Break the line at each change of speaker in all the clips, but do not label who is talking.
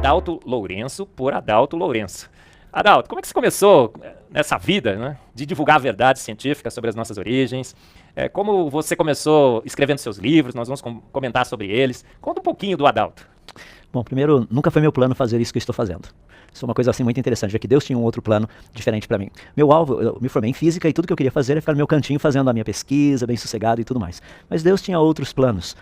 Adalto Lourenço por Adalto Lourenço. Adalto, como é que você começou nessa vida, né, de divulgar a verdade científica sobre as nossas origens? Como você começou escrevendo seus livros? Nós vamos comentar sobre eles. Conta um pouquinho do Adalto.
Bom, primeiro, nunca foi meu plano fazer isso que eu estou fazendo. Isso é uma coisa assim muito interessante, já que Deus tinha um outro plano diferente para mim. Meu alvo, eu me formei em física e tudo que eu queria fazer era ficar no meu cantinho fazendo a minha pesquisa, bem sossegado e tudo mais. Mas Deus tinha outros planos.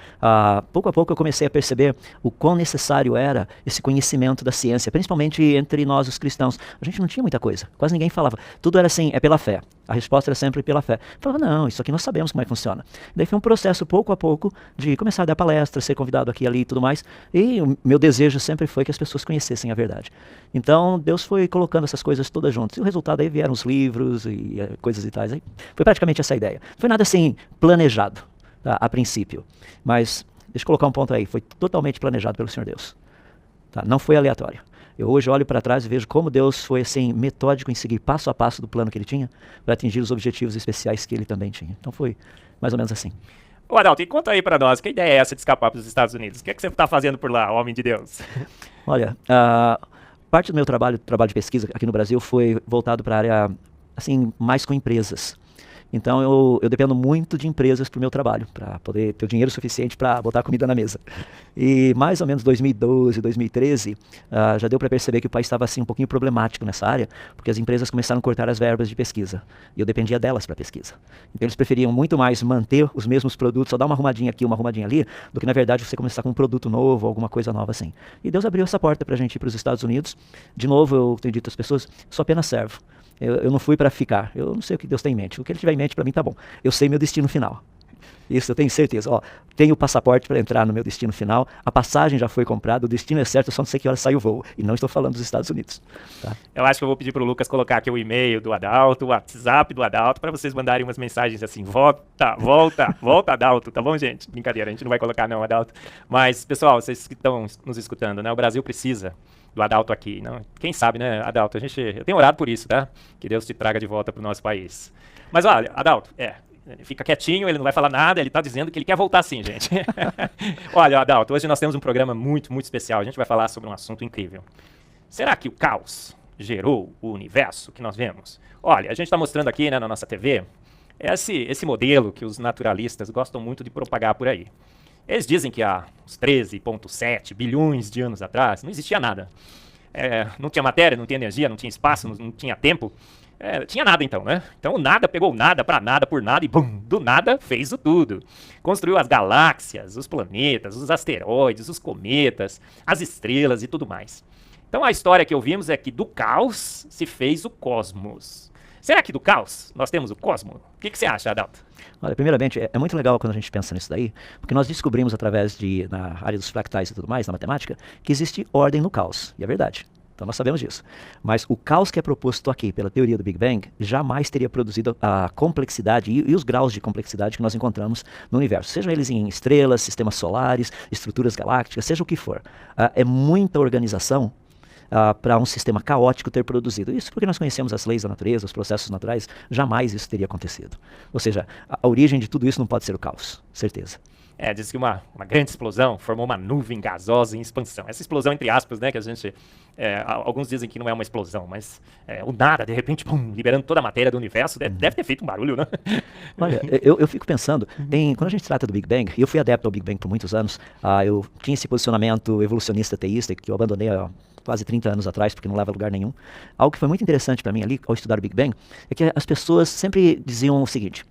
Pouco a pouco eu comecei a perceber o quão necessário era esse conhecimento da ciência, principalmente entre nós os cristãos. A gente não tinha muita coisa, quase ninguém falava. Tudo era assim, é pela fé. A resposta era sempre pela fé. Eu falava, não, isso aqui nós sabemos como é que funciona. Daí foi um processo pouco a pouco de começar a dar palestras, ser convidado aqui, ali e tudo mais. E o meu desejo sempre foi que as pessoas conhecessem a verdade. Então Deus foi colocando essas coisas todas juntas. E o resultado aí vieram os livros e coisas e tais. Aí foi praticamente essa a ideia. Não foi nada assim planejado, tá, a princípio. Mas deixa eu colocar um ponto aí. Foi totalmente planejado pelo Senhor Deus. Tá? Não foi aleatório. Eu hoje olho para trás e vejo como Deus foi assim metódico em seguir passo a passo do plano que ele tinha para atingir os objetivos especiais que ele também tinha. Então foi mais ou menos assim.
Ô Adalto, e conta aí para nós, que ideia é essa de escapar para os Estados Unidos? O que é que você está fazendo por lá, homem de Deus?
Olha, parte do meu trabalho de pesquisa aqui no Brasil foi voltado para a área assim, mais com empresas. Então eu dependo muito de empresas para o meu trabalho, para poder ter o dinheiro suficiente para botar comida na mesa. E mais ou menos 2012, 2013, já deu para perceber que o país estava assim, um pouquinho problemático nessa área, porque as empresas começaram a cortar as verbas de pesquisa. E eu dependia delas para pesquisa. Então eles preferiam muito mais manter os mesmos produtos, só dar uma arrumadinha aqui, uma arrumadinha ali, do que na verdade você começar com um produto novo, alguma coisa nova assim. E Deus abriu essa porta para a gente ir para os Estados Unidos. De novo, eu tenho dito às pessoas, sou apenas servo. Eu não fui para ficar, eu não sei o que Deus tem em mente. O que ele tiver em mente para mim tá bom. Eu sei meu destino final. Isso eu tenho certeza. Ó, tenho o passaporte para entrar no meu destino final, a passagem já foi comprada, o destino é certo, eu só não sei que hora sai o voo. E não estou falando dos Estados Unidos. Tá?
Eu acho que eu vou pedir pro Lucas colocar aqui o e-mail do Adalto, o WhatsApp do Adalto, para vocês mandarem umas mensagens assim, volta, Adalto, tá bom, gente? Brincadeira, a gente não vai colocar não, Adalto. Mas, pessoal, vocês que estão nos escutando, né? O Brasil precisa do Adalto aqui, não? Quem sabe, né, Adalto? Eu tenho orado por isso, tá? Que Deus te traga de volta pro nosso país. Mas olha, Adalto, fica quietinho, ele não vai falar nada, ele tá dizendo que ele quer voltar sim, gente. Olha, Adalto, hoje nós temos um programa muito, muito especial. A gente vai falar sobre um assunto incrível. Será que o caos gerou o universo que nós vemos? Olha, a gente está mostrando aqui, né, na nossa TV, esse modelo que os naturalistas gostam muito de propagar por aí. Eles dizem que há uns 13,7 bilhões de anos atrás não existia nada. Não tinha matéria, não tinha energia, não tinha espaço, não tinha tempo. Tinha nada então, né? Então o nada pegou nada para nada por nada e bum, do nada fez o tudo. Construiu as galáxias, os planetas, os asteroides, os cometas, as estrelas e tudo mais. Então a história que ouvimos é que do caos se fez o cosmos. Será que do caos nós temos o cosmos? O que você acha, Adalto?
Olha, primeiramente, é muito legal quando a gente pensa nisso daí, porque nós descobrimos na área dos fractais e tudo mais, na matemática, que existe ordem no caos, e é verdade. Então nós sabemos disso. Mas o caos que é proposto aqui pela teoria do Big Bang jamais teria produzido a complexidade e os graus de complexidade que nós encontramos no universo. Sejam eles em estrelas, sistemas solares, estruturas galácticas, seja o que for. É muita organização para um sistema caótico ter produzido. Isso porque nós conhecemos as leis da natureza, os processos naturais, jamais isso teria acontecido. Ou seja, a origem de tudo isso não pode ser o caos, certeza.
Diz que uma grande explosão formou uma nuvem gasosa em expansão. Essa explosão, entre aspas, né, que a gente... alguns dizem que não é uma explosão, mas o nada, de repente, pum, liberando toda a matéria do universo, deve ter feito um barulho, né?
Olha, eu fico pensando, quando a gente trata do Big Bang, e eu fui adepto ao Big Bang por muitos anos, eu tinha esse posicionamento evolucionista teísta, que eu abandonei há quase 30 anos atrás, porque não leva a lugar nenhum. Algo que foi muito interessante para mim ali, ao estudar o Big Bang, é que as pessoas sempre diziam o seguinte: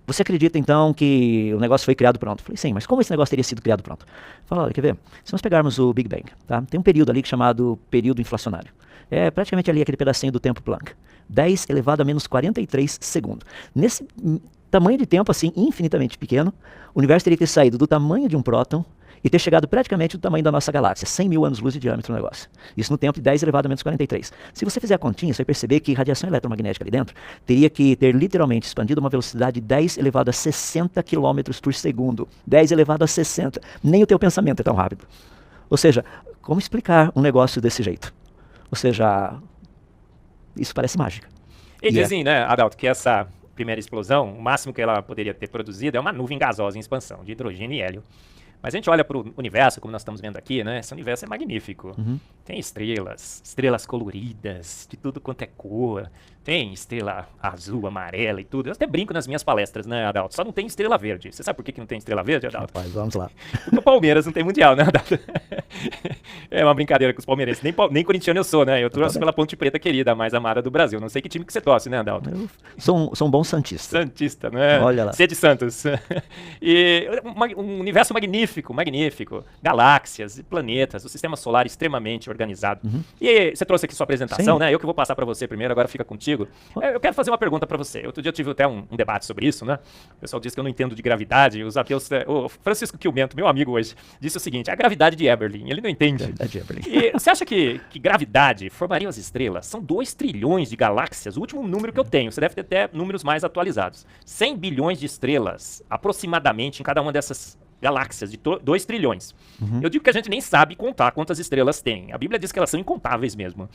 você acredita então que o negócio foi criado pronto? Eu falei, sim, mas como esse negócio teria sido criado pronto? Fala, olha, quer ver? Se nós pegarmos o Big Bang, tá? Tem um período ali chamado período inflacionário. É praticamente ali aquele pedacinho do tempo Planck. 10 elevado a menos 43 segundos. Nesse tamanho de tempo assim, infinitamente pequeno, o universo teria que ter saído do tamanho de um próton e ter chegado praticamente do tamanho da nossa galáxia, 100 mil anos-luz de diâmetro o negócio. Isso no tempo de 10 elevado a menos 43. Se você fizer a continha, você vai perceber que radiação eletromagnética ali dentro teria que ter literalmente expandido a uma velocidade de 10 elevado a 60 km por segundo. 10 elevado a 60. Nem o teu pensamento é tão rápido. Ou seja, como explicar um negócio desse jeito? Ou seja, isso parece mágica.
E dizem, né, Adalto, que essa primeira explosão, o máximo que ela poderia ter produzido é uma nuvem gasosa em expansão, de hidrogênio e hélio. Mas a gente olha para o universo, como nós estamos vendo aqui, né? Esse universo é magnífico. Tem estrelas coloridas, de tudo quanto é cor. Tem estrela azul, amarela e tudo. Eu até brinco nas minhas palestras, né, Adalto? Só não tem estrela verde. Você sabe por que não tem estrela verde, Adalto?
Rapaz, vamos lá.
Porque o Palmeiras não tem mundial, né, Adalto? É uma brincadeira com os palmeirenses. Nem corintiano eu sou, né? Eu torço pela Ponte Preta querida, a mais amada do Brasil. Não sei que time que você torce, né, Adalto?
Eu sou um bom santista.
Santista, né?
Olha lá.
Você é de Santos. E um universo magnífico, magnífico. Galáxias, planetas, o sistema solar extremamente organizado. E você trouxe aqui sua apresentação,
Sim.
né? Eu que vou passar para você primeiro, agora fica contigo. Eu quero fazer uma pergunta para você. Outro dia eu tive até um debate sobre isso, né? O pessoal disse que eu não entendo de gravidade. Os ateus, o Francisco Quilmento, meu amigo hoje, disse o seguinte: a gravidade de Eberlin. Ele não entende.
Gravidade de Eberlin.
E você acha que gravidade formaria as estrelas? São 2 trilhões de galáxias, o último número que eu tenho. Você deve ter até números mais atualizados. 100 bilhões de estrelas, aproximadamente, em cada uma dessas galáxias, de 2 trilhões. Eu digo que a gente nem sabe contar quantas estrelas tem. A Bíblia diz que elas são incontáveis mesmo.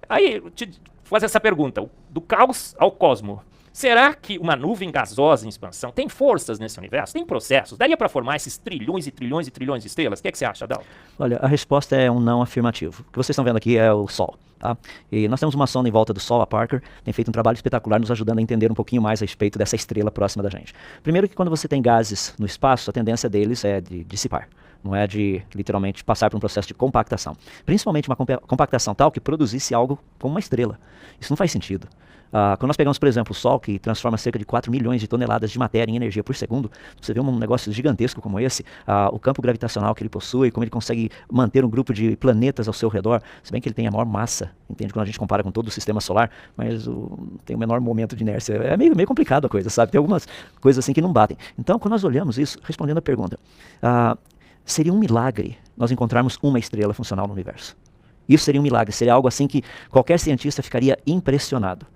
Aí, eu te faço essa pergunta: do caos ao cosmo, será que uma nuvem gasosa em expansão tem forças nesse universo? Tem processos? Daria para formar esses trilhões e trilhões e trilhões de estrelas? O que você acha, Adalto?
Olha, a resposta é um não afirmativo. O que vocês estão vendo aqui é o Sol. Tá? E nós temos uma sonda em volta do Sol, a Parker, tem feito um trabalho espetacular nos ajudando a entender um pouquinho mais a respeito dessa estrela próxima da gente. Primeiro que quando você tem gases no espaço, a tendência deles é de dissipar. Não é de, literalmente, passar por um processo de compactação. Principalmente uma compactação tal que produzisse algo como uma estrela. Isso não faz sentido. Quando nós pegamos, por exemplo, o Sol, que transforma cerca de 4 milhões de toneladas de matéria em energia por segundo, você vê um negócio gigantesco como esse, o campo gravitacional que ele possui, como ele consegue manter um grupo de planetas ao seu redor, se bem que ele tem a maior massa, entende? Quando a gente compara com todo o sistema solar, mas tem o menor momento de inércia. É meio complicado a coisa, sabe? Tem algumas coisas assim que não batem. Então, quando nós olhamos isso, respondendo a pergunta, seria um milagre nós encontrarmos uma estrela funcional no universo. Isso seria um milagre, seria algo assim que qualquer cientista ficaria impressionado.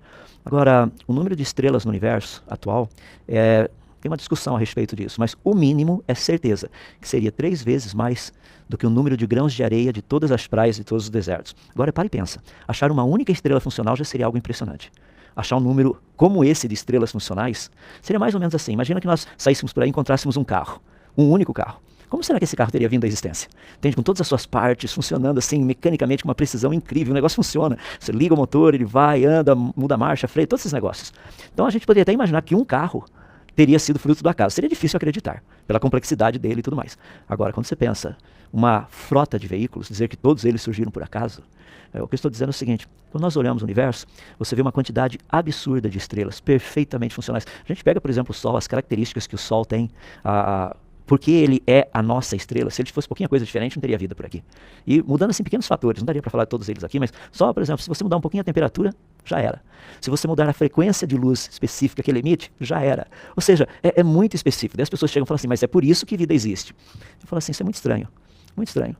Agora, o número de estrelas no universo atual, tem uma discussão a respeito disso, mas o mínimo é certeza que seria 3 vezes mais do que o número de grãos de areia de todas as praias e todos os desertos. Agora, para e pensa, achar uma única estrela funcional já seria algo impressionante. Achar um número como esse de estrelas funcionais seria mais ou menos assim. Imagina que nós saíssemos por aí e encontrássemos um carro, um único carro. Como será que esse carro teria vindo à existência? Entende? Com todas as suas partes, funcionando assim, mecanicamente, com uma precisão incrível. O negócio funciona. Você liga o motor, ele vai, anda, muda a marcha, freio, todos esses negócios. Então a gente poderia até imaginar que um carro teria sido fruto do acaso. Seria difícil acreditar, pela complexidade dele e tudo mais. Agora, quando você pensa uma frota de veículos, dizer que todos eles surgiram por acaso, o que eu estou dizendo é o seguinte: quando nós olhamos o universo, você vê uma quantidade absurda de estrelas perfeitamente funcionais. A gente pega, por exemplo, o Sol, as características que o Sol tem, porque ele é a nossa estrela. Se ele fosse pouquinha coisa diferente, não teria vida por aqui. E mudando assim pequenos fatores, não daria para falar de todos eles aqui, mas só, por exemplo, se você mudar um pouquinho a temperatura, já era. Se você mudar a frequência de luz específica que ele emite, já era. Ou seja, é muito específico. Daí as pessoas chegam e falam assim: mas é por isso que vida existe. Eu falo assim: isso é muito estranho. Muito estranho.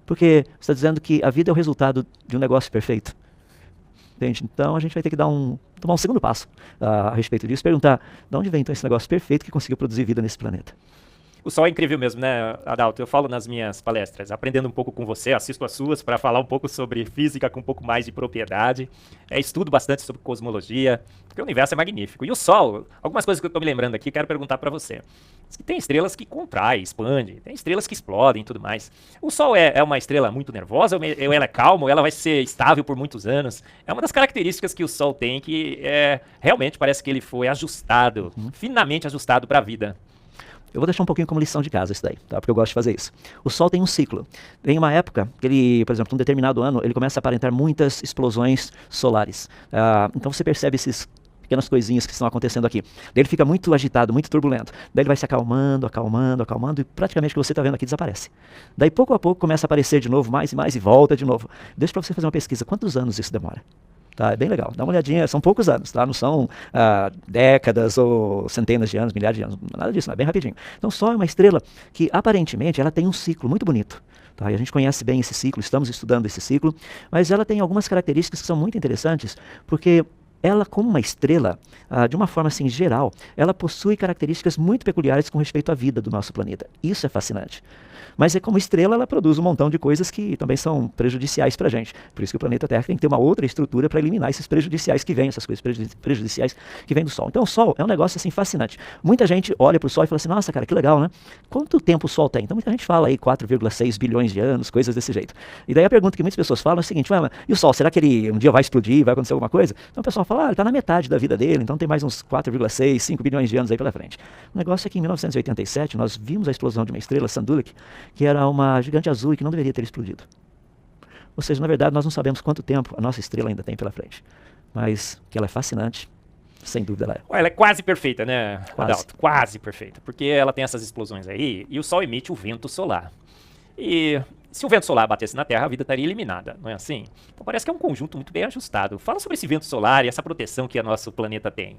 Porque você está dizendo que a vida é o resultado de um negócio perfeito. Entende? Então a gente vai ter que tomar um segundo passo a respeito disso, perguntar de onde vem então esse negócio perfeito que conseguiu produzir vida nesse planeta.
O Sol é incrível mesmo, né, Adalto? Eu falo nas minhas palestras, aprendendo um pouco com você, assisto as suas para falar um pouco sobre física com um pouco mais de propriedade. Estudo bastante sobre cosmologia, porque o universo é magnífico. E o Sol, algumas coisas que eu estou me lembrando aqui, quero perguntar para você. Tem estrelas que contraem, expandem, tem estrelas que explodem e tudo mais. O Sol é uma estrela muito nervosa, ou ela é calma, ou ela vai ser estável por muitos anos? É uma das características que o Sol tem, que realmente parece que ele foi ajustado, finamente ajustado para a vida.
Eu vou deixar um pouquinho como lição de casa isso daí, tá? Porque eu gosto de fazer isso. O Sol tem um ciclo. Tem uma época que ele, por exemplo, num determinado ano, ele começa a aparentar muitas explosões solares. Então você percebe esses pequenas coisinhas que estão acontecendo aqui. Daí ele fica muito agitado, muito turbulento. Daí ele vai se acalmando, acalmando, acalmando, e praticamente o que você está vendo aqui desaparece. Daí pouco a pouco começa a aparecer de novo, mais e mais, e volta de novo. Deixa para você fazer uma pesquisa. Quantos anos isso demora? Tá, é bem legal, dá uma olhadinha, são poucos anos, tá? Não são décadas ou centenas de anos, milhares de anos, nada disso, não, é bem rapidinho. Então o Sol é uma estrela que aparentemente ela tem um ciclo muito bonito, tá? E a gente conhece bem esse ciclo, estamos estudando esse ciclo, mas ela tem algumas características que são muito interessantes, porque ela, como uma estrela, de uma forma assim geral, ela possui características muito peculiares com respeito à vida do nosso planeta. Isso é fascinante. Mas como estrela, ela produz um montão de coisas que também são prejudiciais para a gente. Por isso que o planeta Terra tem que ter uma outra estrutura para eliminar esses prejudiciais que vêm, essas coisas prejudiciais que vêm do Sol. Então o Sol é um negócio assim fascinante. Muita gente olha para o Sol e fala assim, nossa cara, que legal, né? Quanto tempo o Sol tem? Então muita gente fala aí 4,6 bilhões de anos, coisas desse jeito. E daí a pergunta que muitas pessoas falam é o seguinte, e o Sol, será que ele um dia vai explodir, vai acontecer alguma coisa? Então o pessoal fala, ele está na metade da vida dele, então tem mais uns 4,6, 5 bilhões de anos aí pela frente. O negócio é que em 1987 nós vimos a explosão de uma estrela, Sandulik, que era uma gigante azul e que não deveria ter explodido. Ou seja, na verdade, nós não sabemos quanto tempo a nossa estrela ainda tem pela frente. Mas que ela é fascinante, sem dúvida ela é.
Ela é quase perfeita, né,
Quase.
Adalto? Quase perfeita. Porque ela tem essas explosões aí e o Sol emite o vento solar. E se o vento solar batesse na Terra, a vida estaria eliminada, não é assim? Então parece que é um conjunto muito bem ajustado. Fala sobre esse vento solar e essa proteção que o nosso planeta tem.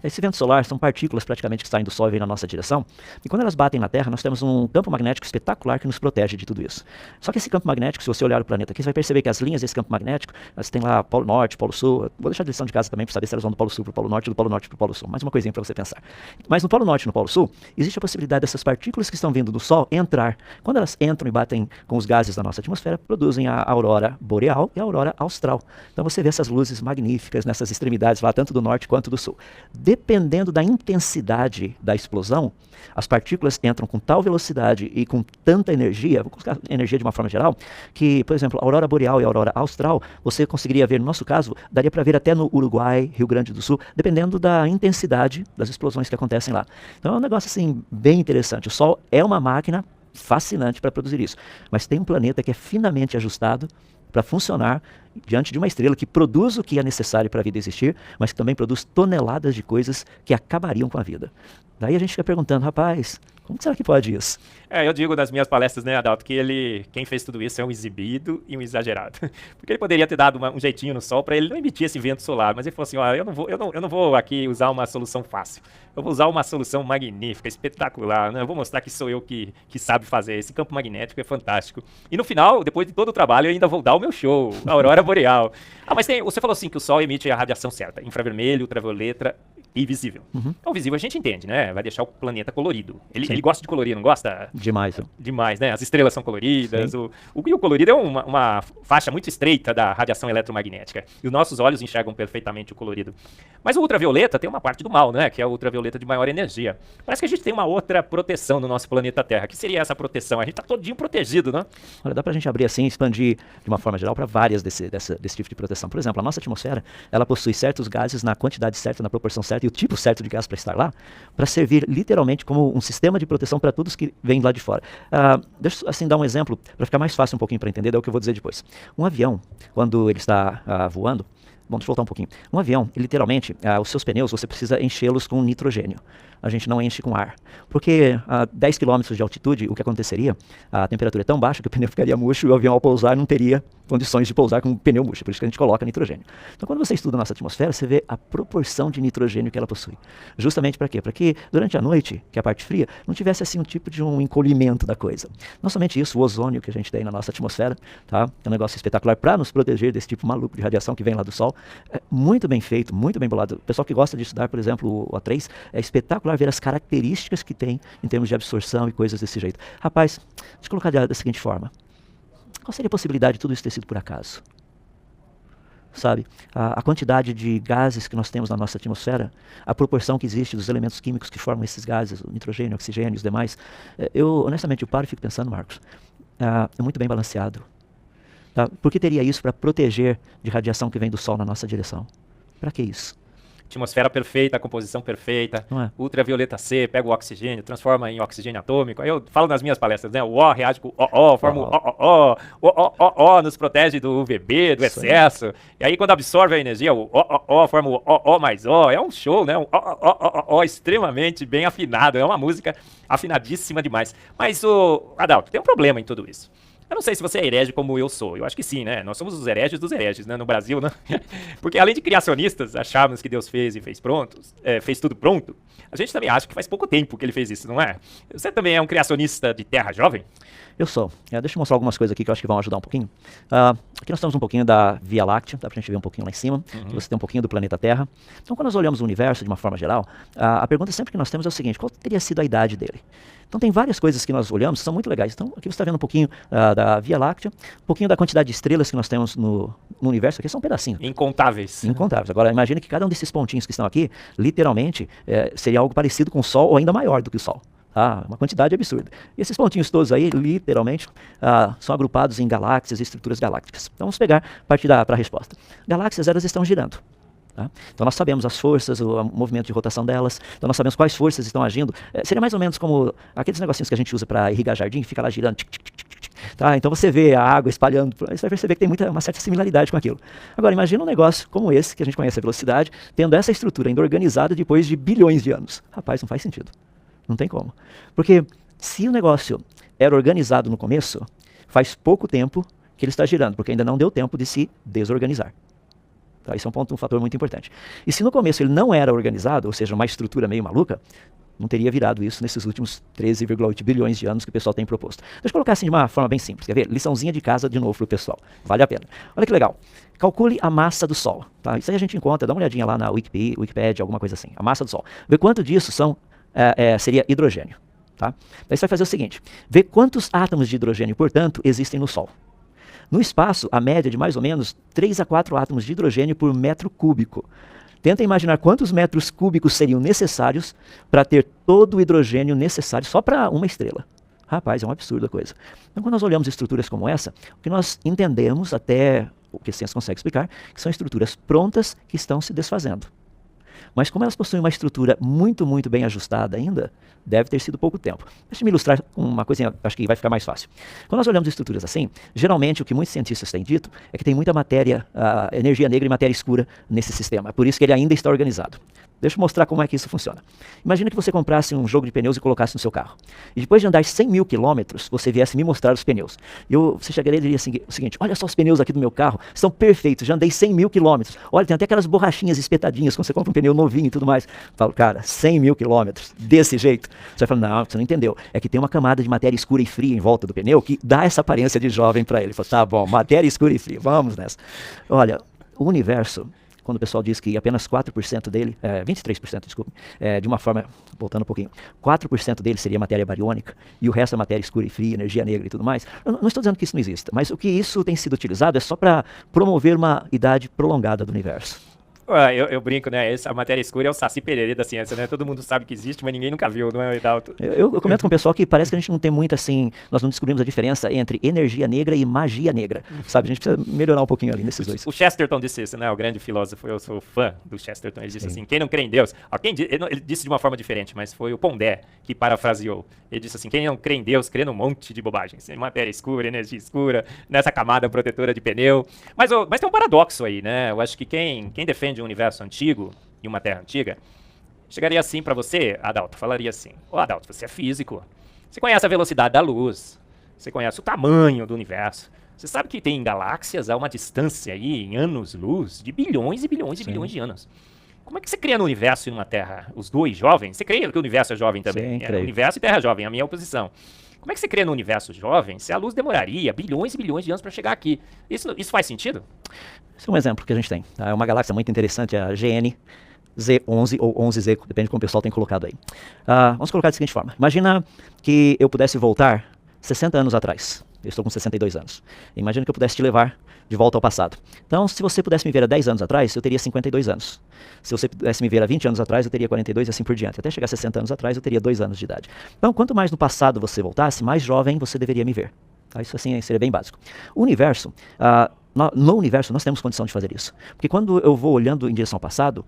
Esse vento solar são partículas praticamente que saem do Sol e vêm na nossa direção. E quando elas batem na Terra, nós temos um campo magnético espetacular que nos protege de tudo isso. Só que esse campo magnético, se você olhar o planeta aqui, você vai perceber que as linhas desse campo magnético, elas têm lá Polo Norte, Polo Sul. Vou deixar a lição de casa também para saber se elas vão do Polo Sul para o Polo Norte ou do Polo Norte para o Polo Sul. Mais uma coisinha para você pensar. Mas no Polo Norte e no Polo Sul, existe a possibilidade dessas partículas que estão vindo do Sol entrar. Quando elas entram e batem com os gases da nossa atmosfera, produzem a aurora boreal e a aurora austral. Então você vê essas luzes magníficas nessas extremidades lá, tanto do norte quanto do sul. Dependendo da intensidade da explosão, as partículas entram com tal velocidade e com tanta energia, vou colocar energia de uma forma geral, que, por exemplo, a aurora boreal e a aurora austral, você conseguiria ver, no nosso caso, daria para ver até no Uruguai, Rio Grande do Sul, dependendo da intensidade das explosões que acontecem lá. Então é um negócio assim bem interessante. O Sol é uma máquina fascinante para produzir isso. Mas tem um planeta que é finamente ajustado para funcionar diante de uma estrela que produz o que é necessário para a vida existir, mas que também produz toneladas de coisas que acabariam com a vida. Daí a gente fica perguntando, rapaz, como será que pode isso?
Eu digo nas minhas palestras, né, Adalto, que quem fez tudo isso é um exibido e um exagerado. Porque ele poderia ter dado um jeitinho no Sol para ele não emitir esse vento solar, mas ele falou assim, eu não vou aqui usar uma solução fácil. Eu vou usar uma solução magnífica, espetacular, né? Eu vou mostrar que sou eu que sabe fazer. Esse campo magnético é fantástico. E no final, depois de todo o trabalho, eu ainda vou dar o meu show, a aurora boreal. Mas você falou assim que o Sol emite a radiação certa, infravermelho, ultravioleta e visível. Então, visível a gente entende, né? Vai deixar o planeta colorido. Ele gosta de colorir, não gosta?
Demais.
Demais, né? As estrelas são coloridas. O colorido é uma faixa muito estreita da radiação eletromagnética. E os nossos olhos enxergam perfeitamente o colorido. Mas o ultravioleta tem uma parte do mal, né? Que é o ultravioleta de maior energia. Parece que a gente tem uma outra proteção no nosso planeta Terra. Que seria essa proteção? A gente tá todinho protegido, né?
Olha, dá pra gente abrir assim e expandir de uma forma geral para várias desse tipo de proteção. Por exemplo, a nossa atmosfera, ela possui certos gases na quantidade certa, na proporção certa e o tipo certo de gás para estar lá, para servir literalmente como um sistema de proteção para todos que vêm lá de fora. Deixa eu assim dar um exemplo para ficar mais fácil um pouquinho para entender, é o que eu vou dizer depois. Um avião, quando ele está voando, bom, deixa eu voltar um pouquinho. Um avião, literalmente, os seus pneus, você precisa enchê-los com nitrogênio. A gente não enche com ar. Porque a 10 km de altitude, o que aconteceria? A temperatura é tão baixa que o pneu ficaria murcho e o avião, ao pousar, não teria condições de pousar com o pneu murcho. Por isso que a gente coloca nitrogênio. Então, quando você estuda a nossa atmosfera, você vê a proporção de nitrogênio que ela possui. Justamente para quê? Para que durante a noite, que é a parte fria, não tivesse assim um tipo de um encolhimento da coisa. Não somente isso, o ozônio que a gente tem na nossa atmosfera, tá? É um negócio espetacular para nos proteger desse tipo maluco de radiação que vem lá do Sol. É muito bem feito, muito bem bolado. O pessoal que gosta de estudar, por exemplo, o O3, é espetacular ver as características que tem em termos de absorção e coisas desse jeito. Rapaz, deixa eu colocar da seguinte forma. Qual seria a possibilidade de tudo isso ter sido por acaso? Sabe? A quantidade de gases que nós temos na nossa atmosfera, a proporção que existe dos elementos químicos que formam esses gases, o nitrogênio, o oxigênio e os demais. Honestamente, eu paro e fico pensando, Marcos, é muito bem balanceado. Tá? Por que teria isso para proteger de radiação que vem do Sol na nossa direção? Para que isso?
Atmosfera perfeita, a composição perfeita, ultravioleta C, pega o oxigênio, transforma em oxigênio atômico. Aí eu falo nas minhas palestras, né? O O reage com o O, forma o nos protege do UVB, do excesso. E aí quando absorve a energia, o O forma o O mais O. É um show, né? Um O extremamente bem afinado. É uma música afinadíssima demais. Mas, Adalto, tem um problema em tudo isso. Eu não sei se você é herege como eu sou. Eu acho que sim, né? Nós somos os hereges dos hereges, né? No Brasil, né? Porque além de criacionistas, acharmos que Deus fez e fez pronto, fez tudo pronto, a gente também acha que faz pouco tempo que ele fez isso, não é? Você também é um criacionista de terra jovem?
Eu sou. Deixa eu mostrar algumas coisas aqui que eu acho que vão ajudar um pouquinho. Aqui nós temos um pouquinho da Via Láctea, dá pra gente ver um pouquinho lá em cima, que você tem um pouquinho do planeta Terra. Então, quando nós olhamos o universo de uma forma geral, a pergunta sempre que nós temos é o seguinte: qual teria sido a idade dele? Então, tem várias coisas que nós olhamos que são muito legais. Então, aqui você está vendo um pouquinho da Via Láctea, um pouquinho da quantidade de estrelas que nós temos no universo. Aqui são um pedacinho.
Incontáveis.
Incontáveis. Agora, imagine que cada um desses pontinhos que estão aqui, literalmente, seria algo parecido com o Sol ou ainda maior do que o Sol. Uma quantidade absurda. E esses pontinhos todos aí, literalmente, são agrupados em galáxias e estruturas galácticas. Então vamos pegar parte para a resposta. Galáxias, elas estão girando. Tá? Então nós sabemos as forças, o movimento de rotação delas, então nós sabemos quais forças estão agindo. Seria mais ou menos como aqueles negocinhos que a gente usa para irrigar jardim, que fica lá girando. Tá? Então você vê a água espalhando, você vai perceber que tem uma certa similaridade com aquilo. Agora imagina um negócio como esse, que a gente conhece a velocidade, tendo essa estrutura ainda organizada depois de bilhões de anos. Rapaz, não faz sentido. Não tem como. Porque se o negócio era organizado no começo, faz pouco tempo que ele está girando, porque ainda não deu tempo de se desorganizar. Tá? Isso é um fator muito importante. E se no começo ele não era organizado, ou seja, uma estrutura meio maluca, não teria virado isso nesses últimos 13,8 bilhões de anos que o pessoal tem proposto. Deixa eu colocar assim de uma forma bem simples. Quer ver? Liçãozinha de casa de novo para o pessoal. Vale a pena. Olha que legal. Calcule a massa do Sol. Tá? Isso aí a gente encontra, dá uma olhadinha lá na Wikipedia, alguma coisa assim. A massa do Sol. Vê quanto disso seria hidrogênio. Tá? Daí você vai fazer o seguinte. Vê quantos átomos de hidrogênio, portanto, existem no Sol. No espaço, a média de mais ou menos 3 a 4 átomos de hidrogênio por metro cúbico. Tenta imaginar quantos metros cúbicos seriam necessários para ter todo o hidrogênio necessário só para uma estrela. Rapaz, é um absurdo a coisa. Então, quando nós olhamos estruturas como essa, o que nós entendemos, até o que a ciência consegue explicar, que são estruturas prontas que estão se desfazendo. Mas como elas possuem uma estrutura muito, muito bem ajustada ainda, deve ter sido pouco tempo. Deixa eu me ilustrar com uma coisinha, acho que vai ficar mais fácil. Quando nós olhamos estruturas assim, geralmente o que muitos cientistas têm dito é que tem muita matéria, energia negra e matéria escura nesse sistema. É por isso que ele ainda está organizado. Deixa eu mostrar como é que isso funciona. Imagina que você comprasse um jogo de pneus e colocasse no seu carro. E depois de andar 100 mil quilômetros, você viesse me mostrar os pneus. Você chegaria e diria o seguinte: olha só os pneus aqui do meu carro, são perfeitos, já andei 100 mil quilômetros. Olha, tem até aquelas borrachinhas espetadinhas, quando você compra um pneu novinho e tudo mais. Eu falo, cara, 100 mil quilômetros, desse jeito. Você vai falar, não, você não entendeu. É que tem uma camada de matéria escura e fria em volta do pneu que dá essa aparência de jovem para ele. Ele falou, tá bom, matéria escura e fria, vamos nessa. Olha, o universo, quando o pessoal diz que apenas 4% dele, 23%, desculpe, de uma forma, voltando um pouquinho, 4% dele seria matéria bariônica e o resto é matéria escura e fria, energia negra e tudo mais. Eu não estou dizendo que isso não exista, mas o que isso tem sido utilizado é só para promover uma idade prolongada do universo.
Eu brinco, né? A matéria escura é o Saci Pererê da ciência, né? Todo mundo sabe que existe, mas ninguém nunca viu, não é, Hidalgo?
Eu comento com o pessoal que parece que a gente não tem muito assim, nós não descobrimos a diferença entre energia negra e magia negra, sabe? A gente precisa melhorar um pouquinho ali nesses dois.
O Chesterton disse isso, né? O grande filósofo, eu sou fã do Chesterton, ele disse assim, quem não crê em Deus... Ele disse de uma forma diferente, mas foi o Pondé que parafraseou. Ele disse assim, quem não crê em Deus, crê num monte de bobagens. Matéria escura, energia escura, nessa camada protetora de pneu. Mas tem um paradoxo aí, né? Eu acho que quem defende um universo antigo e uma terra antiga, chegaria assim para você, Adalto, falaria assim, Adalto, você é físico, você conhece a velocidade da luz, você conhece o tamanho do universo, você sabe que tem galáxias a uma distância aí, em anos-luz, de bilhões e bilhões e bilhões de anos. Como é que você cria no universo e numa terra, os dois jovens? Você crê que o universo é jovem também?
Sim, creio.
Universo e terra jovem, a minha oposição. Como é que você cria no universo jovem se a luz demoraria bilhões e bilhões de anos para chegar aqui? Isso faz sentido?
Esse é um exemplo que a gente tem. Tá? É uma galáxia muito interessante, a GN Z11 ou 11Z, depende de como o pessoal tem colocado aí. Vamos colocar da seguinte forma. Imagina que eu pudesse voltar 60 anos atrás. Eu estou com 62 anos. Imagina que eu pudesse te levar de volta ao passado. Então, se você pudesse me ver há 10 anos atrás, eu teria 52 anos. Se você pudesse me ver há 20 anos atrás, eu teria 42 e assim por diante. Até chegar a 60 anos atrás, eu teria 2 anos de idade. Então, quanto mais no passado você voltasse, mais jovem você deveria me ver. Tá? Isso assim seria bem básico. O universo... no universo nós temos condição de fazer isso. Porque quando eu vou olhando em direção ao passado,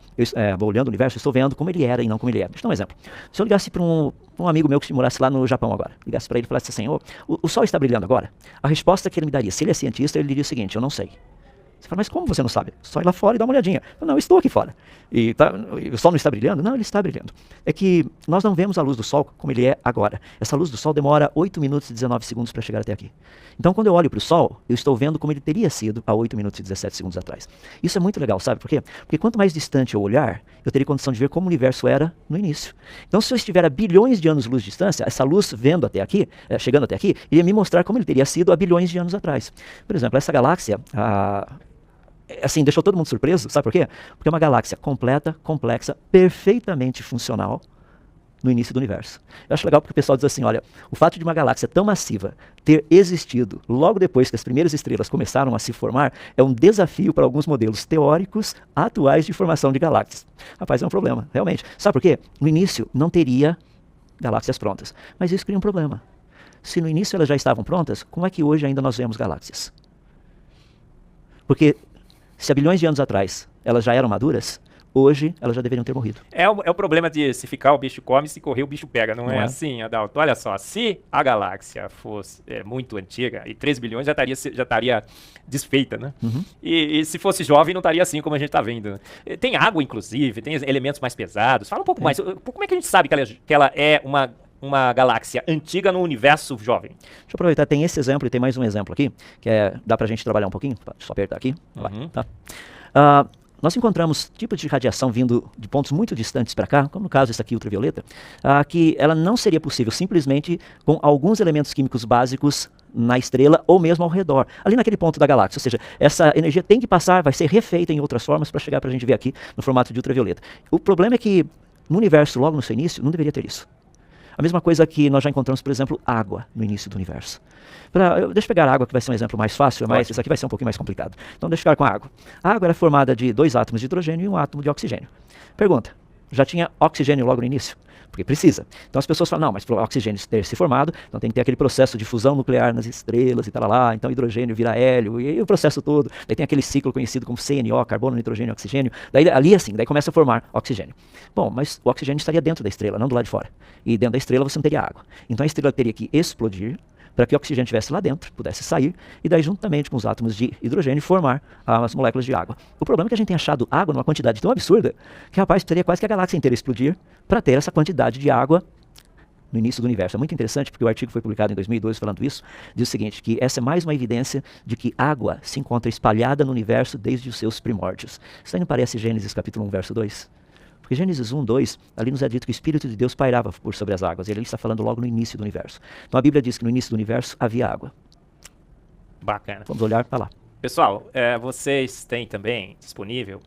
vou olhando o universo, eu estou vendo como ele era e não como ele é. Deixa eu dar um exemplo. Se eu ligasse para um amigo meu que morasse lá no Japão agora, ligasse para ele e falasse assim, o sol está brilhando agora? A resposta que ele me daria, se ele é cientista, ele diria o seguinte, eu não sei. Você fala, mas como você não sabe? Só ir lá fora e dar uma olhadinha. Eu falo, não, eu estou aqui fora. E o sol não está brilhando? Não, ele está brilhando. É que nós não vemos a luz do sol como ele é agora. Essa luz do sol demora 8 minutos e 19 segundos para chegar até aqui. Então, quando eu olho para o sol, eu estou vendo como ele teria sido há 8 minutos e 17 segundos atrás. Isso é muito legal, sabe por quê? Porque quanto mais distante eu olhar, eu teria condição de ver como o universo era no início. Então, se eu estiver a bilhões de anos-luz de distância, essa luz vendo até aqui, chegando até aqui, iria me mostrar como ele teria sido há bilhões de anos atrás. Por exemplo, essa galáxia, assim, deixou todo mundo surpreso, sabe por quê? Porque é uma galáxia completa, complexa, perfeitamente funcional no início do universo. Eu acho legal porque o pessoal diz assim, olha, o fato de uma galáxia tão massiva ter existido logo depois que as primeiras estrelas começaram a se formar é um desafio para alguns modelos teóricos atuais de formação de galáxias. Rapaz, é um problema, realmente. Sabe por quê? No início não teria galáxias prontas, mas isso cria um problema. Se no início elas já estavam prontas, como é que hoje ainda nós vemos galáxias? Porque se há bilhões de anos atrás elas já eram maduras, hoje elas já deveriam ter morrido.
É o problema de se ficar o bicho come, se correr o bicho pega. Não é assim, Adalto? Olha só, se a galáxia fosse muito antiga, e 3 bilhões já estaria desfeita, né? E se fosse jovem, não estaria assim como a gente está vendo. Tem água, inclusive, tem elementos mais pesados. Fala um pouco mais. Como é que a gente sabe que ela é uma galáxia antiga no universo jovem?
Deixa eu aproveitar, tem esse exemplo e tem mais um exemplo aqui, que dá pra gente trabalhar um pouquinho, só apertar aqui, tá? Nós encontramos tipos de radiação vindo de pontos muito distantes para cá, como no caso esse aqui, ultravioleta, que ela não seria possível simplesmente com alguns elementos químicos básicos na estrela ou mesmo ao redor, ali naquele ponto da galáxia. Ou seja, essa energia tem que passar, vai ser refeita em outras formas para chegar para a gente ver aqui no formato de ultravioleta. O problema é que no universo, logo no seu início, não deveria ter isso. A mesma coisa que nós já encontramos, por exemplo, água no início do universo. Deixa eu pegar a água, que vai ser um exemplo mais fácil, mas isso aqui vai ser um pouquinho mais complicado. Então deixa eu ficar com a água. A água era formada de 2 átomos de hidrogênio e 1 átomo de oxigênio. Pergunta, já tinha oxigênio logo no início? Porque precisa. Então as pessoas falam, não, mas para o oxigênio ter se formado, então tem que ter aquele processo de fusão nuclear nas estrelas e tal lá, então hidrogênio vira hélio, e o processo todo. Daí tem aquele ciclo conhecido como CNO, carbono, nitrogênio, oxigênio. Daí ali assim, daí começa a formar oxigênio. Bom, mas o oxigênio estaria dentro da estrela, não do lado de fora. E dentro da estrela você não teria água. Então a estrela teria que explodir para que o oxigênio estivesse lá dentro, pudesse sair, e daí juntamente com os átomos de hidrogênio formar as moléculas de água. O problema é que a gente tem achado água numa quantidade tão absurda que, rapaz, precisaria quase que a galáxia inteira explodir para ter essa quantidade de água no início do universo. É muito interessante porque o artigo foi publicado em 2002 falando isso, diz o seguinte, que essa é mais uma evidência de que água se encontra espalhada no universo desde os seus primórdios. Isso aí não parece Gênesis capítulo 1, verso 2? Porque Gênesis 1, 2, ali nos é dito que o Espírito de Deus pairava por sobre as águas. Ele está falando logo no início do universo. Então a Bíblia diz que no início do universo havia água.
Bacana.
Vamos olhar para lá.
Pessoal, vocês têm também disponível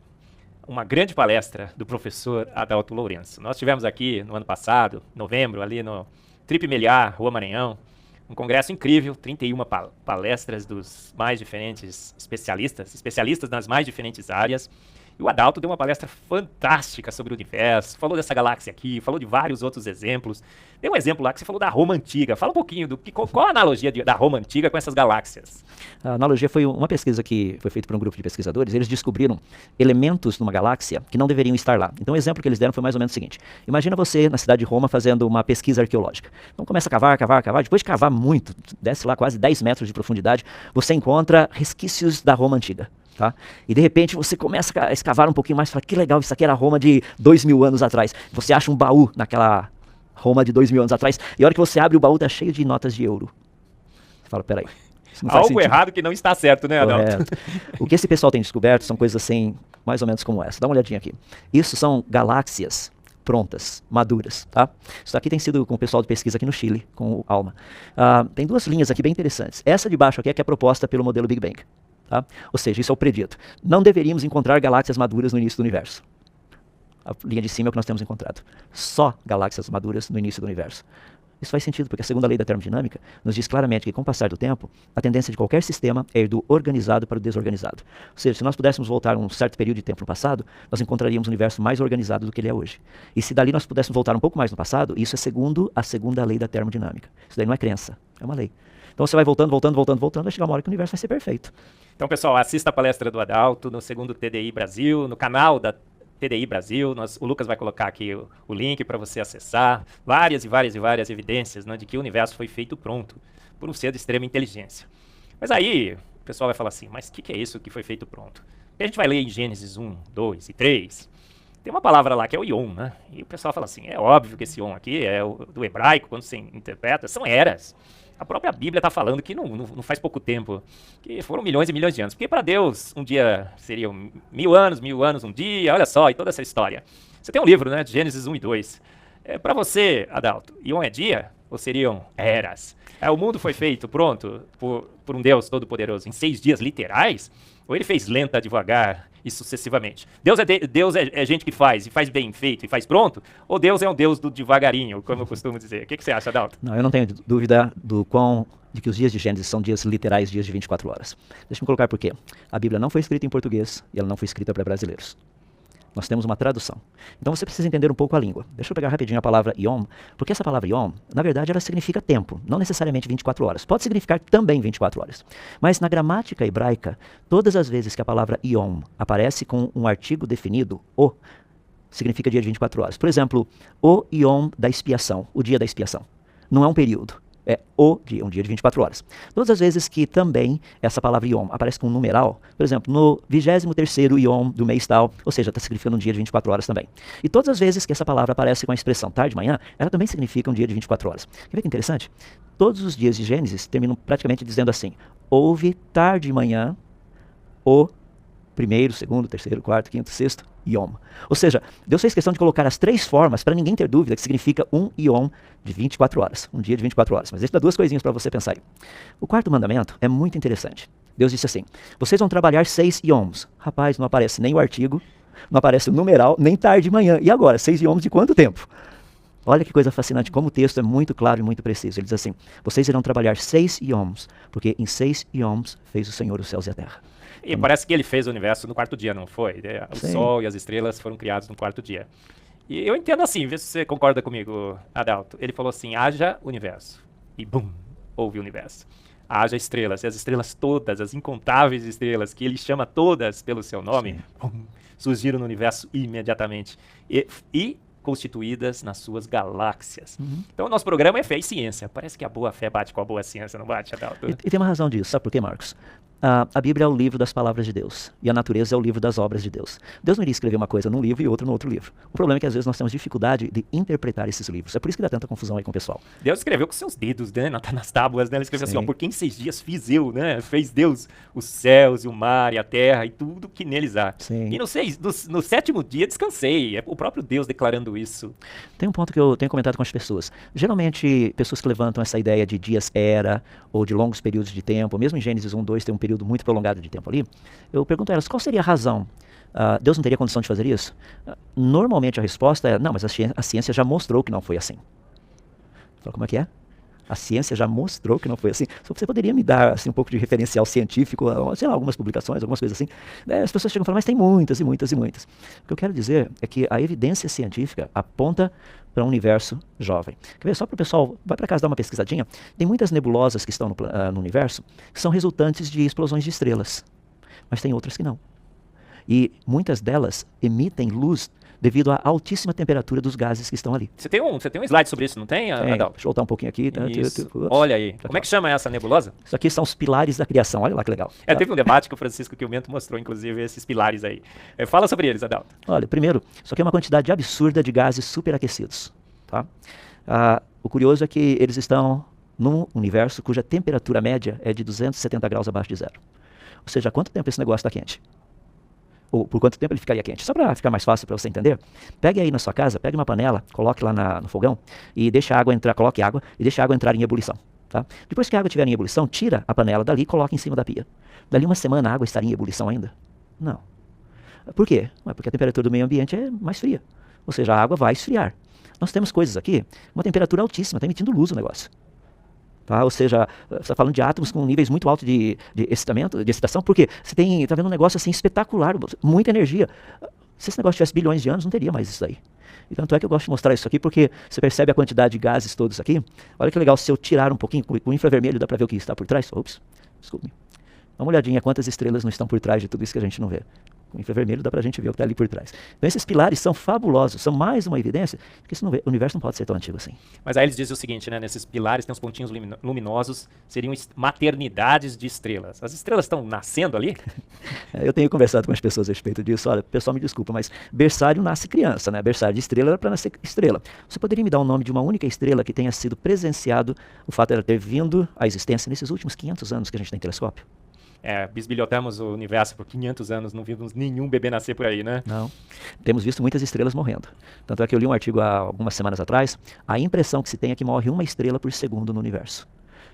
uma grande palestra do professor Adalto Lourenço. Nós tivemos aqui no ano passado, novembro, ali no Trip Meliá, Rua Maranhão, um congresso incrível, 31 palestras dos mais diferentes especialistas nas mais diferentes áreas. E o Adalto deu uma palestra fantástica sobre o universo, falou dessa galáxia aqui, falou de vários outros exemplos. Tem um exemplo lá que você falou da Roma Antiga. Fala um pouquinho qual a analogia da Roma Antiga com essas galáxias?
A analogia foi uma pesquisa que foi feita por um grupo de pesquisadores. Eles descobriram elementos numa galáxia que não deveriam estar lá. Então o exemplo que eles deram foi mais ou menos o seguinte. Imagina você na cidade de Roma fazendo uma pesquisa arqueológica. Então começa a cavar. Depois de cavar muito, desce lá quase 10 metros de profundidade, você encontra resquícios da Roma Antiga. Tá? E de repente você começa a escavar um pouquinho mais e fala, que legal, isso aqui era Roma de 2000 anos atrás. Você acha um baú naquela Roma de 2000 anos atrás, e a hora que você abre o baú tá cheio de notas de euro. Você fala, peraí.
Algo errado que não está certo, né, Adalto?
O que esse pessoal tem descoberto são coisas assim, mais ou menos como essa. Dá uma olhadinha aqui. Isso são galáxias prontas, maduras, tá? Isso aqui tem sido com o pessoal de pesquisa aqui no Chile, com o ALMA. Tem 2 linhas aqui bem interessantes. Essa de baixo aqui é que é proposta pelo modelo Big Bang. Tá? Ou seja, isso é o predito. Não deveríamos encontrar galáxias maduras no início do universo. A linha de cima é o que nós temos encontrado. Só galáxias maduras no início do universo. Isso faz sentido, porque a segunda lei da termodinâmica nos diz claramente que, com o passar do tempo, a tendência de qualquer sistema é ir do organizado para o desorganizado. Ou seja, se nós pudéssemos voltar um certo período de tempo no passado, nós encontraríamos um universo mais organizado do que ele é hoje. E se dali nós pudéssemos voltar um pouco mais no passado, isso é segundo a segunda lei da termodinâmica. Isso daí não é crença, é uma lei. Então você vai voltando, vai chegar uma hora que o universo vai ser perfeito.
Então, pessoal, assista a palestra do Adalto no segundo TDI Brasil, no canal da TDI Brasil. O Lucas vai colocar aqui o link para você acessar. Várias evidências, né, de que o universo foi feito pronto por um ser de extrema inteligência. Mas aí, o pessoal vai falar assim, mas o que é isso que foi feito pronto? E a gente vai ler em Gênesis 1, 2 e 3, tem uma palavra lá que é o Yom, né? E o pessoal fala assim, é óbvio que esse Yom aqui é do hebraico, quando você interpreta, são eras. A própria Bíblia está falando que não faz pouco tempo, que foram milhões e milhões de anos. Porque para Deus, um dia seriam 1000 anos um dia, olha só, e toda essa história. Você tem um livro, né, de Gênesis 1 e 2. Para você, Adalto, Yom é dia ou seriam eras? O mundo foi feito, pronto, por um Deus todo-poderoso em 6 dias literais? Ou ele fez lenta, devagar e sucessivamente? Deus é gente que faz, e faz bem feito, e faz pronto? Ou Deus é um Deus do devagarinho, como eu costumo dizer? O que você acha, Adalto?
Não, eu não tenho dúvida de que os dias de Gênesis são dias literais, dias de 24 horas. Deixa eu colocar por quê. A Bíblia não foi escrita em português e ela não foi escrita para brasileiros. Nós temos uma tradução. Então você precisa entender um pouco a língua. Deixa eu pegar rapidinho a palavra Yom, porque essa palavra Yom, na verdade, ela significa tempo, não necessariamente 24 horas. Pode significar também 24 horas. Mas na gramática hebraica, todas as vezes que a palavra Yom aparece com um artigo definido, o, significa dia de 24 horas. Por exemplo, o Yom da expiação, o dia da expiação. Não é um período. É o dia, um dia de 24 horas. Todas as vezes que também essa palavra Yom aparece com um numeral, por exemplo, no 23º Yom do mês tal, ou seja, está significando um dia de 24 horas também. E todas as vezes que essa palavra aparece com a expressão tarde, manhã, ela também significa um dia de 24 horas. Quer ver que interessante? Todos os dias de Gênesis terminam praticamente dizendo assim, houve tarde e manhã, o primeiro, segundo, terceiro, quarto, quinto, sexto, Yom. Ou seja, Deus fez questão de colocar as 3 formas para ninguém ter dúvida que significa um Yom de 24 horas, um dia de 24 horas. Mas deixa eu dar 2 coisinhas para você pensar aí. O 4º mandamento é muito interessante. Deus disse assim, vocês vão trabalhar 6 Yoms. Rapaz, não aparece nem o artigo, não aparece o numeral, nem tarde e manhã. E agora, 6 Yoms de quanto tempo? Olha que coisa fascinante, como o texto é muito claro e muito preciso. Ele diz assim, vocês irão trabalhar 6 Yoms, porque em 6 Yoms fez o Senhor os céus e a terra.
E parece que ele fez o universo no 4º dia, não foi? O Sol e as estrelas foram criados no 4º dia. E eu entendo assim, vê se você concorda comigo, Adalto. Ele falou assim, haja universo. E bum, houve o universo. Haja estrelas. E as estrelas todas, as incontáveis estrelas, que ele chama todas pelo seu nome, bum, surgiram no universo imediatamente. E constituídas nas suas galáxias. Então o nosso programa é fé e ciência. Parece que a boa fé bate com a boa ciência, não bate, Adalto?
E tem uma razão disso, sabe por quê, Marcos? A Bíblia é o livro das palavras de Deus, e a natureza é o livro das obras de Deus. Deus não iria escrever uma coisa num livro e outra no outro livro. O problema é que às vezes nós temos dificuldade de interpretar esses livros. É por isso que dá tanta confusão aí com o pessoal.
Deus escreveu com seus dedos, né, nas tábuas, né? Ele escreveu assim, ó, porque em 6 dias fiz eu, né? Fez Deus os céus e o mar e a terra e tudo que neles há.
Sim.
E no 7º dia descansei. É o próprio Deus declarando isso.
Tem um ponto que eu tenho comentado com as pessoas. Geralmente, pessoas que levantam essa ideia de dias era, ou de longos períodos de tempo, mesmo em Gênesis 1, 2 tem um período muito prolongado de tempo ali, eu pergunto a elas, qual seria a razão? Deus não teria condição de fazer isso? Normalmente a resposta é, não, mas a ciência já mostrou que não foi assim. Fala, como é que é? A ciência já mostrou que não foi assim. Você poderia me dar assim, um pouco de referencial científico, sei lá, algumas publicações, algumas coisas assim. As pessoas chegam e falam, mas tem muitas e muitas e muitas. O que eu quero dizer é que a evidência científica aponta para um universo jovem. Quer ver? Só para o pessoal, vai para casa dar uma pesquisadinha. Tem muitas nebulosas que estão no universo que são resultantes de explosões de estrelas. Mas tem outras que não. E muitas delas emitem luz devido à altíssima temperatura dos gases que estão ali.
Você tem um slide sobre isso, não tem, Adalto?
Deixa eu voltar um pouquinho aqui.
Olha aí. Como é que chama essa nebulosa?
Isso aqui são os pilares da criação. Olha lá que legal.
Teve um debate que o Francisco Quilmento mostrou, inclusive, esses pilares aí. Fala sobre eles, Adalto.
Olha, primeiro, isso aqui é uma quantidade absurda de gases superaquecidos. Tá? O curioso é que eles estão num universo cuja temperatura média é de 270 graus abaixo de zero. Ou seja, há quanto tempo esse negócio está quente? Ou por quanto tempo ele ficaria quente? Só para ficar mais fácil para você entender, pegue aí na sua casa, pegue uma panela, coloque lá no fogão e deixe a água entrar, coloque água e deixe a água entrar em ebulição. Tá? Depois que a água estiver em ebulição, tira a panela dali e coloque em cima da pia. Dali uma semana a água estaria em ebulição ainda? Não. Por quê? Porque a temperatura do meio ambiente é mais fria. Ou seja, a água vai esfriar. Nós temos coisas aqui, uma temperatura altíssima, está emitindo luz o negócio. Tá? Ou seja, você está falando de átomos com níveis muito altos de excitação, porque você está vendo um negócio assim espetacular, muita energia. Se esse negócio tivesse bilhões de anos, não teria mais isso aí. E tanto é que eu gosto de mostrar isso aqui, porque você percebe a quantidade de gases todos aqui. Olha que legal, se eu tirar um pouquinho, com o infravermelho dá para ver o que está por trás. Ops, desculpe. Dá uma olhadinha quantas estrelas não estão por trás de tudo isso que a gente não vê. Com infravermelho dá para a gente ver o que está ali por trás. Então esses pilares são fabulosos, são mais uma evidência de que o universo não pode ser tão antigo assim.
Mas aí eles dizem o seguinte, né? Nesses pilares tem uns pontinhos luminosos, seriam maternidades de estrelas. As estrelas estão nascendo ali?
Eu tenho conversado com as pessoas a respeito disso. Olha, pessoal, me desculpa, mas berçário nasce criança, né? Berçário de estrela era para nascer estrela. Você poderia me dar o nome de uma única estrela que tenha sido presenciado o fato de ela ter vindo à existência nesses últimos 500 anos que a gente tem telescópio?
Bisbilhotamos o universo por 500 anos, não vimos nenhum bebê nascer por aí, né?
Não. Temos visto muitas estrelas morrendo. Tanto é que eu li um artigo há algumas semanas atrás, a impressão que se tem é que morre uma estrela por segundo no universo.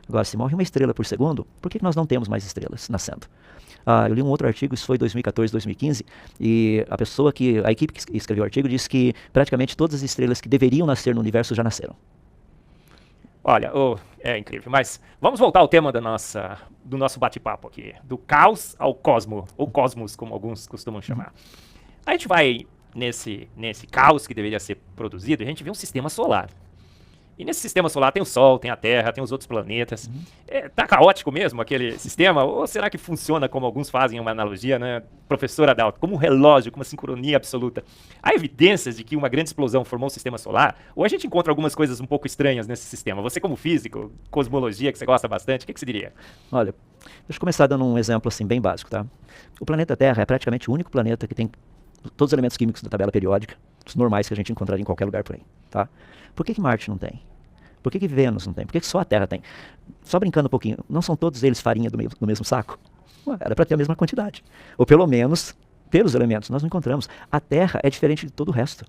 Agora, se morre uma estrela por segundo, por que nós não temos mais estrelas nascendo? Eu li um outro artigo, isso foi 2014, 2015, e a equipe que escreveu o artigo disse que praticamente todas as estrelas que deveriam nascer no universo já nasceram.
Olha, é incrível, mas vamos voltar ao tema do nosso bate-papo aqui, do caos ao cosmo, ou cosmos, como alguns costumam chamar. A gente vai nesse caos que deveria ser produzido, a gente vê um sistema solar. E nesse sistema solar tem o Sol, tem a Terra, tem os outros planetas. Tá caótico mesmo aquele sistema? Ou será que funciona como alguns fazem uma analogia, né? Professor Adalto, como um relógio, com uma sincronia absoluta? Há evidências de que uma grande explosão formou um sistema solar? Ou a gente encontra algumas coisas um pouco estranhas nesse sistema? Você como físico, cosmologia, que você gosta bastante, o que você diria?
Olha, deixa eu começar dando um exemplo assim bem básico, tá? O planeta Terra é praticamente o único planeta que tem todos os elementos químicos da tabela periódica, os normais que a gente encontraria em qualquer lugar por aí, tá? Por que Marte não tem? Por que Vênus não tem? Por que só a Terra tem? Só brincando um pouquinho, não são todos eles farinha do mesmo saco? Ué, era para ter a mesma quantidade. Ou pelo menos ter os elementos. Nós não encontramos. A Terra é diferente de todo o resto.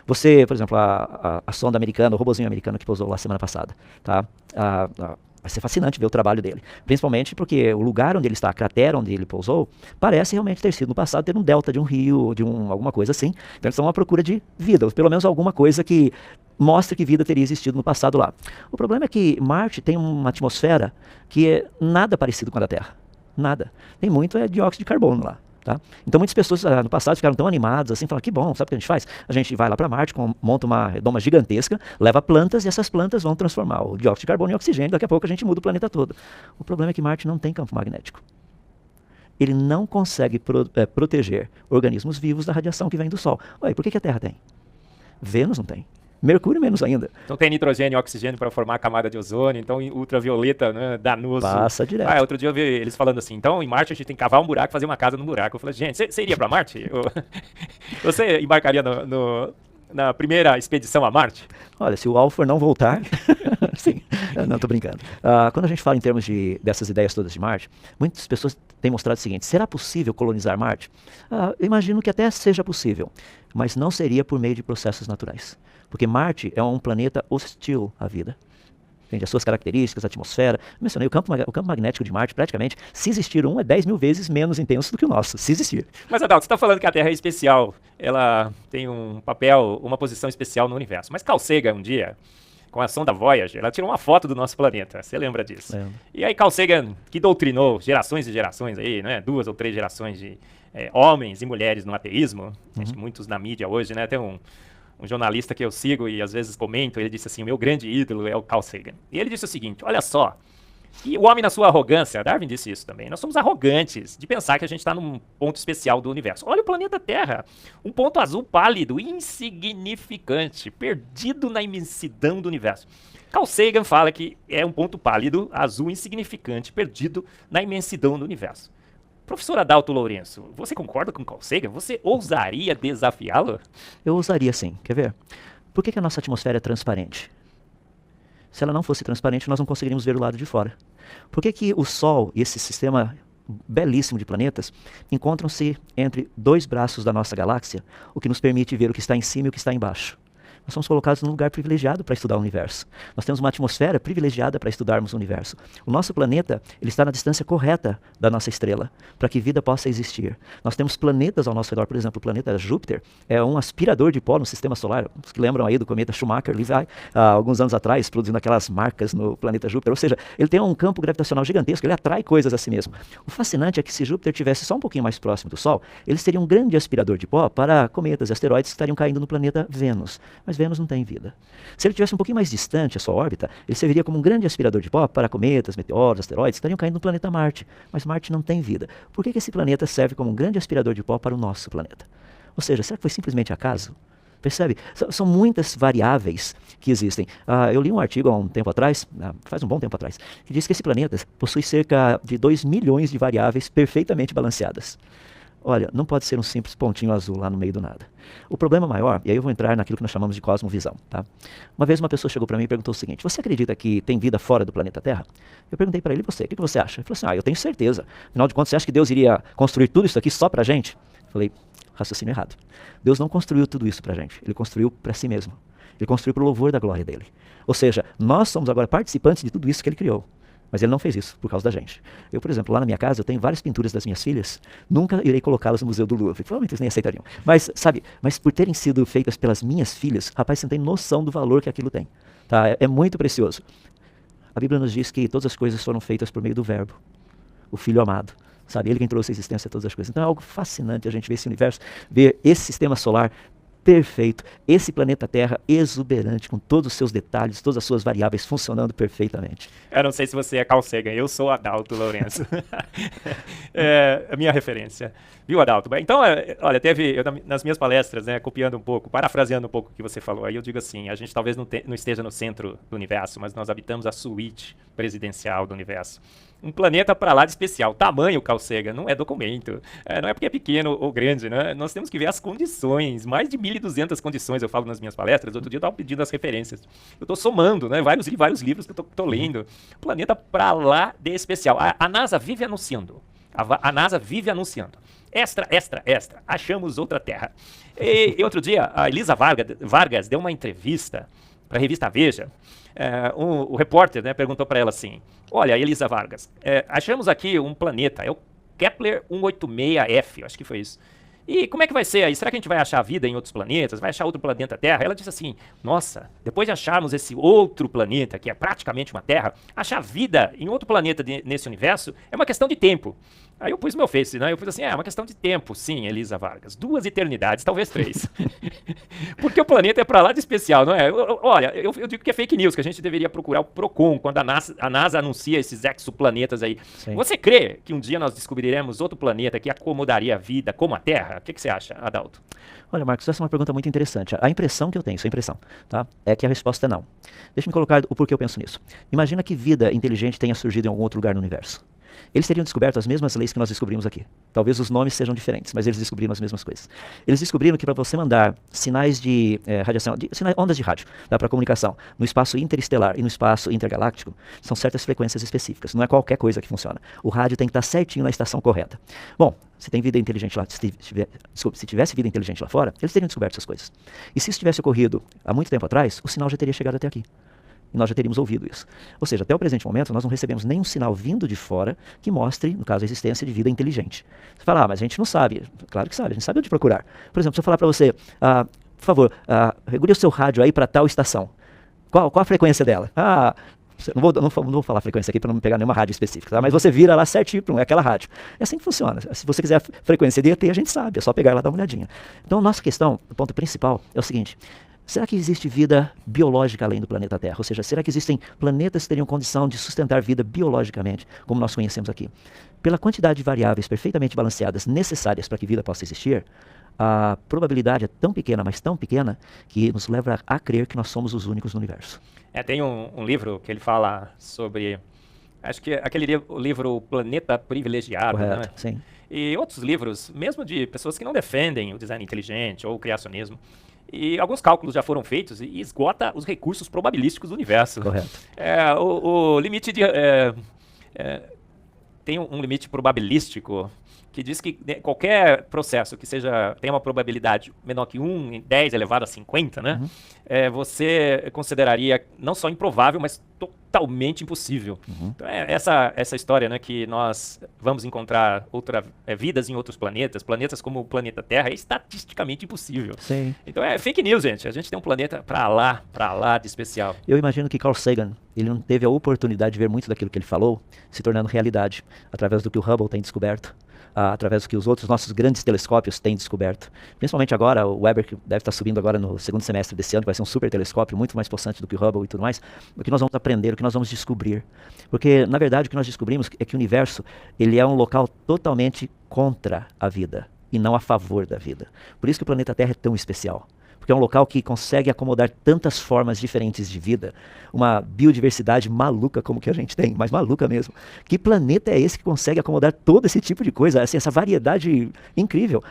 Você, por exemplo, a sonda americana, o robozinho americano que pousou lá semana passada, tá? Vai ser fascinante ver o trabalho dele. Principalmente porque o lugar onde ele está, a cratera onde ele pousou, parece realmente ter sido no passado ter um delta de um rio, alguma coisa assim. Então eles estão à procura de vida, ou pelo menos alguma coisa que mostre que vida teria existido no passado lá. O problema é que Marte tem uma atmosfera que é nada parecido com a da Terra. Nada. Tem muito dióxido de carbono lá. Tá? Então muitas pessoas no passado ficaram tão animadas assim, falaram, que bom, sabe o que a gente faz? A gente vai lá para Marte, monta uma redoma gigantesca, leva plantas e essas plantas vão transformar o dióxido de carbono em oxigênio, daqui a pouco a gente muda o planeta todo. O problema é que Marte não tem campo magnético. Ele não consegue proteger organismos vivos da radiação que vem do Sol. Ué, por que a Terra tem? Vênus não tem. Mercúrio menos ainda.
Então tem nitrogênio e oxigênio para formar a camada de ozônio, então ultravioleta, né, danoso.
Passa direto.
Outro dia eu vi eles falando assim, então em Marte a gente tem que cavar um buraco, fazer uma casa no buraco. Eu falei, gente, você iria para Marte? Você embarcaria na primeira expedição a Marte?
Olha, se o Alfor não voltar, sim, não, tô brincando. Quando a gente fala em termos dessas ideias todas de Marte, muitas pessoas têm mostrado o seguinte, será possível colonizar Marte? Eu imagino que até seja possível, mas não seria por meio de processos naturais. Porque Marte é um planeta hostil à vida. Entende? As suas características, a atmosfera. Eu mencionei, o campo magnético de Marte, praticamente, se existir é 10 mil vezes menos intenso do que o nosso, se existir.
Mas, Adalto, você está falando que a Terra é especial. Ela tem um papel, uma posição especial no universo. Mas Carl Sagan, um dia, com a sonda Voyager, ela tirou uma foto do nosso planeta. Você lembra disso?
Lembro.
E aí Carl Sagan, que doutrinou gerações e gerações aí, né? 2 ou 3 gerações de homens e mulheres no ateísmo. Acho que muitos na mídia hoje, né? Tem um jornalista que eu sigo e às vezes comento, ele disse assim, o meu grande ídolo é o Carl Sagan. E ele disse o seguinte, olha só, e o homem na sua arrogância, Darwin disse isso também, nós somos arrogantes de pensar que a gente está num ponto especial do universo. Olha o planeta Terra, um ponto azul pálido, insignificante, perdido na imensidão do universo. Carl Sagan fala que é um ponto pálido, azul, insignificante, perdido na imensidão do universo. Professor Adalto Lourenço, você concorda com Carl Sagan? Você ousaria desafiá-lo?
Eu ousaria sim. Quer ver? Por que a nossa atmosfera é transparente? Se ela não fosse transparente, nós não conseguiríamos ver o lado de fora. Por que o Sol e esse sistema belíssimo de planetas encontram-se entre 2 braços da nossa galáxia, o que nos permite ver o que está em cima e o que está embaixo? Nós somos colocados num lugar privilegiado para estudar o universo. Nós temos uma atmosfera privilegiada para estudarmos o universo. O nosso planeta, ele está na distância correta da nossa estrela, para que vida possa existir. Nós temos planetas ao nosso redor, por exemplo, o planeta Júpiter é um aspirador de pó no sistema solar. Os que lembram aí do cometa Schumacher-Levi, há alguns anos atrás, produzindo aquelas marcas no planeta Júpiter. Ou seja, ele tem um campo gravitacional gigantesco, ele atrai coisas a si mesmo. O fascinante é que se Júpiter estivesse só um pouquinho mais próximo do Sol, ele seria um grande aspirador de pó para cometas e asteroides que estariam caindo no planeta Vênus. Mas mas Vênus não tem vida. Se ele tivesse um pouquinho mais distante a sua órbita, ele serviria como um grande aspirador de pó para cometas, meteoros, asteroides que estariam caindo no planeta Marte. Mas Marte não tem vida. Por que esse planeta serve como um grande aspirador de pó para o nosso planeta? Ou seja, será que foi simplesmente acaso? Percebe? São muitas variáveis que existem. Eu li um artigo há um tempo atrás, faz um bom tempo atrás, que diz que esse planeta possui cerca de 2 milhões de variáveis perfeitamente balanceadas. Olha, não pode ser um simples pontinho azul lá no meio do nada. O problema maior, e aí eu vou entrar naquilo que nós chamamos de cosmovisão, tá? Uma vez uma pessoa chegou para mim e perguntou o seguinte: você acredita que tem vida fora do planeta Terra? Eu perguntei para ele: você, o que você acha? Ele falou assim: eu tenho certeza. Afinal de contas, você acha que Deus iria construir tudo isso aqui só pra gente? Eu falei: raciocínio errado. Deus não construiu tudo isso pra gente, ele construiu para si mesmo. Ele construiu para o louvor da glória dele. Ou seja, nós somos agora participantes de tudo isso que ele criou. Mas ele não fez isso por causa da gente. Eu, por exemplo, lá na minha casa, eu tenho várias pinturas das minhas filhas. Nunca irei colocá-las no Museu do Louvre. Provavelmente eles nem aceitariam. Mas, sabe, por terem sido feitas pelas minhas filhas, rapaz, você não tem noção do valor que aquilo tem. Tá? É muito precioso. A Bíblia nos diz que todas as coisas foram feitas por meio do Verbo, o Filho amado. Sabe, ele quem trouxe a existência a todas as coisas. Então é algo fascinante a gente ver esse universo, ver esse sistema solar perfeito, esse planeta Terra exuberante, com todos os seus detalhes, todas as suas variáveis funcionando perfeitamente.
Eu não sei se você é Carl Sagan, eu sou Adalto Lourenço. É a minha referência. Viu, Adalto? Então, olha, nas minhas palestras, né, copiando um pouco, parafraseando um pouco o que você falou, aí eu digo assim, a gente talvez não esteja no centro do universo, mas nós habitamos a suíte presidencial do universo. Um planeta para lá de especial. Tamanho, Carl Sagan, não é documento. Não é porque é pequeno ou grande, né? Nós temos que ver as condições. Mais de 1.200 condições eu falo nas minhas palestras. Outro dia eu estava pedindo as referências. Eu estou somando, né? Vários livros que eu estou lendo. Planeta para lá de especial. A NASA vive anunciando. A NASA vive anunciando. Extra. Achamos outra Terra. E outro dia, a Elisa Vargas deu uma entrevista para a revista Veja. O repórter, né, perguntou para ela assim: olha, Elisa Vargas, achamos aqui um planeta, é o Kepler 186f, acho que foi isso. E como é que vai ser aí? Será que a gente vai achar vida em outros planetas? Vai achar outro planeta Terra? Ela disse assim: nossa, depois de acharmos esse outro planeta, que é praticamente uma Terra, achar vida em outro planeta nesse universo é uma questão de tempo. Aí eu pus meu face, né? Eu pus assim: é uma questão de tempo, sim, Elisa Vargas. 2 eternidades, talvez 3. Porque o planeta é pra lá de especial, não é? Olha, eu digo que é fake news, que a gente deveria procurar o Procon quando a NASA anuncia esses exoplanetas aí. Sim. Você crê que um dia nós descobriremos outro planeta que acomodaria a vida como a Terra? O que você acha, Adalto?
Olha, Marcos, essa é uma pergunta muito interessante. A impressão que eu tenho, sua impressão, tá, é que a resposta é não. Deixa eu colocar o porquê eu penso nisso. Imagina que vida inteligente tenha surgido em algum outro lugar no universo. Eles teriam descoberto as mesmas leis que nós descobrimos aqui. Talvez os nomes sejam diferentes, mas eles descobriram as mesmas coisas. Eles descobriram que para você mandar sinais de radiação, ondas de rádio, para comunicação, no espaço interestelar e no espaço intergaláctico, são certas frequências específicas. Não é qualquer coisa que funciona. O rádio tem que estar certinho na estação correta. Bom, se tem vida inteligente lá, se tivesse vida inteligente lá fora, eles teriam descoberto essas coisas. E se isso tivesse ocorrido há muito tempo atrás, o sinal já teria chegado até aqui. E nós já teríamos ouvido isso. Ou seja, até o presente momento, nós não recebemos nenhum sinal vindo de fora que mostre, no caso, a existência de vida inteligente. Você fala: mas a gente não sabe. Claro que sabe, a gente sabe onde procurar. Por exemplo, se eu falar para você: por favor, regule o seu rádio aí para tal estação. Qual a frequência dela? Não vou falar a frequência aqui para não pegar nenhuma rádio específica, tá? Mas você vira lá certinho, é aquela rádio. É assim que funciona. Se você quiser a frequência de ET, a gente sabe, é só pegar lá e dar uma olhadinha. Então, a nossa questão, o ponto principal, é o seguinte: será que existe vida biológica além do planeta Terra? Ou seja, será que existem planetas que teriam condição de sustentar vida biologicamente, como nós conhecemos aqui? Pela quantidade de variáveis perfeitamente balanceadas necessárias para que vida possa existir, a probabilidade é tão pequena, mas tão pequena, que nos leva a crer que nós somos os únicos no universo.
Tem um livro que ele fala sobre, acho que o livro Planeta Privilegiado.
Correto,
né?
Sim.
E outros livros, mesmo de pessoas que não defendem o design inteligente ou o criacionismo. E alguns cálculos já foram feitos e esgota os recursos probabilísticos do universo.
Correto.
O limite de... tem um limite probabilístico que diz que qualquer processo que tenha uma probabilidade menor que 1 em 10 elevado a 50, né?
Uhum.
Você consideraria não só improvável, mas totalmente impossível.
Uhum.
Então, essa história, né, que nós vamos encontrar vidas em outros planetas como o planeta Terra, é estatisticamente impossível.
Sim.
Então é fake news, gente. A gente tem um planeta pra lá de especial.
Eu imagino que Carl Sagan, ele não teve a oportunidade de ver muito daquilo que ele falou se tornando realidade, através do que o Hubble tem descoberto. através do que os outros nossos grandes telescópios têm descoberto. Principalmente agora, o Weber, que deve estar subindo agora no segundo semestre desse ano, que vai ser um super telescópio, muito mais possante do que o Hubble e tudo mais. O que nós vamos aprender, o que nós vamos descobrir. Porque, na verdade, o que nós descobrimos é que o universo ele é um local totalmente contra a vida e não a favor da vida. Por isso que o planeta Terra é tão especial. Porque é um local que consegue acomodar tantas formas diferentes de vida, uma biodiversidade maluca como que a gente tem, mas maluca mesmo. Que planeta é esse que consegue acomodar todo esse tipo de coisa, assim, essa variedade incrível?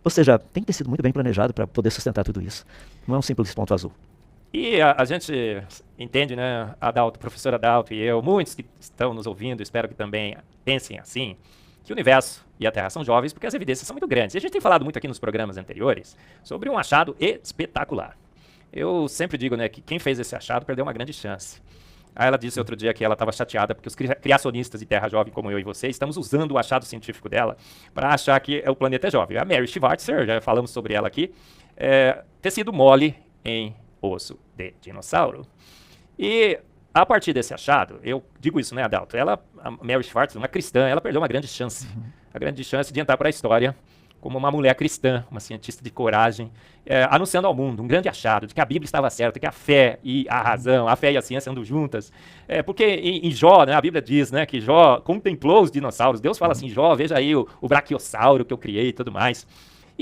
Ou seja, tem que ter sido muito bem planejado para poder sustentar tudo isso. Não é um simples ponto azul.
E a gente entende, né, Adalto, professor Adalto e eu, muitos que estão nos ouvindo, espero que também pensem assim, que o universo e a Terra são jovens porque as evidências são muito grandes. E a gente tem falado muito aqui nos programas anteriores sobre um achado espetacular. Eu sempre digo, né, que quem fez esse achado perdeu uma grande chance. Aí ela disse outro dia que ela estava chateada porque os criacionistas de Terra jovem como eu e você estamos usando o achado científico dela para achar que o planeta é jovem. A Mary Schwartzer, já falamos sobre ela aqui, tecido mole em osso de dinossauro. E a partir desse achado, eu digo isso, né, Adalto? A Mary Schwartz, uma cristã, ela perdeu uma grande chance. A grande chance de entrar para a história como uma mulher cristã, uma cientista de coragem, anunciando ao mundo um grande achado de que a Bíblia estava certa, que a fé e a razão, a fé e a ciência andam juntas. Porque em Jó, né, a Bíblia diz, né, que Jó contemplou os dinossauros. Deus fala assim, Jó, veja aí o braquiossauro que eu criei e tudo mais.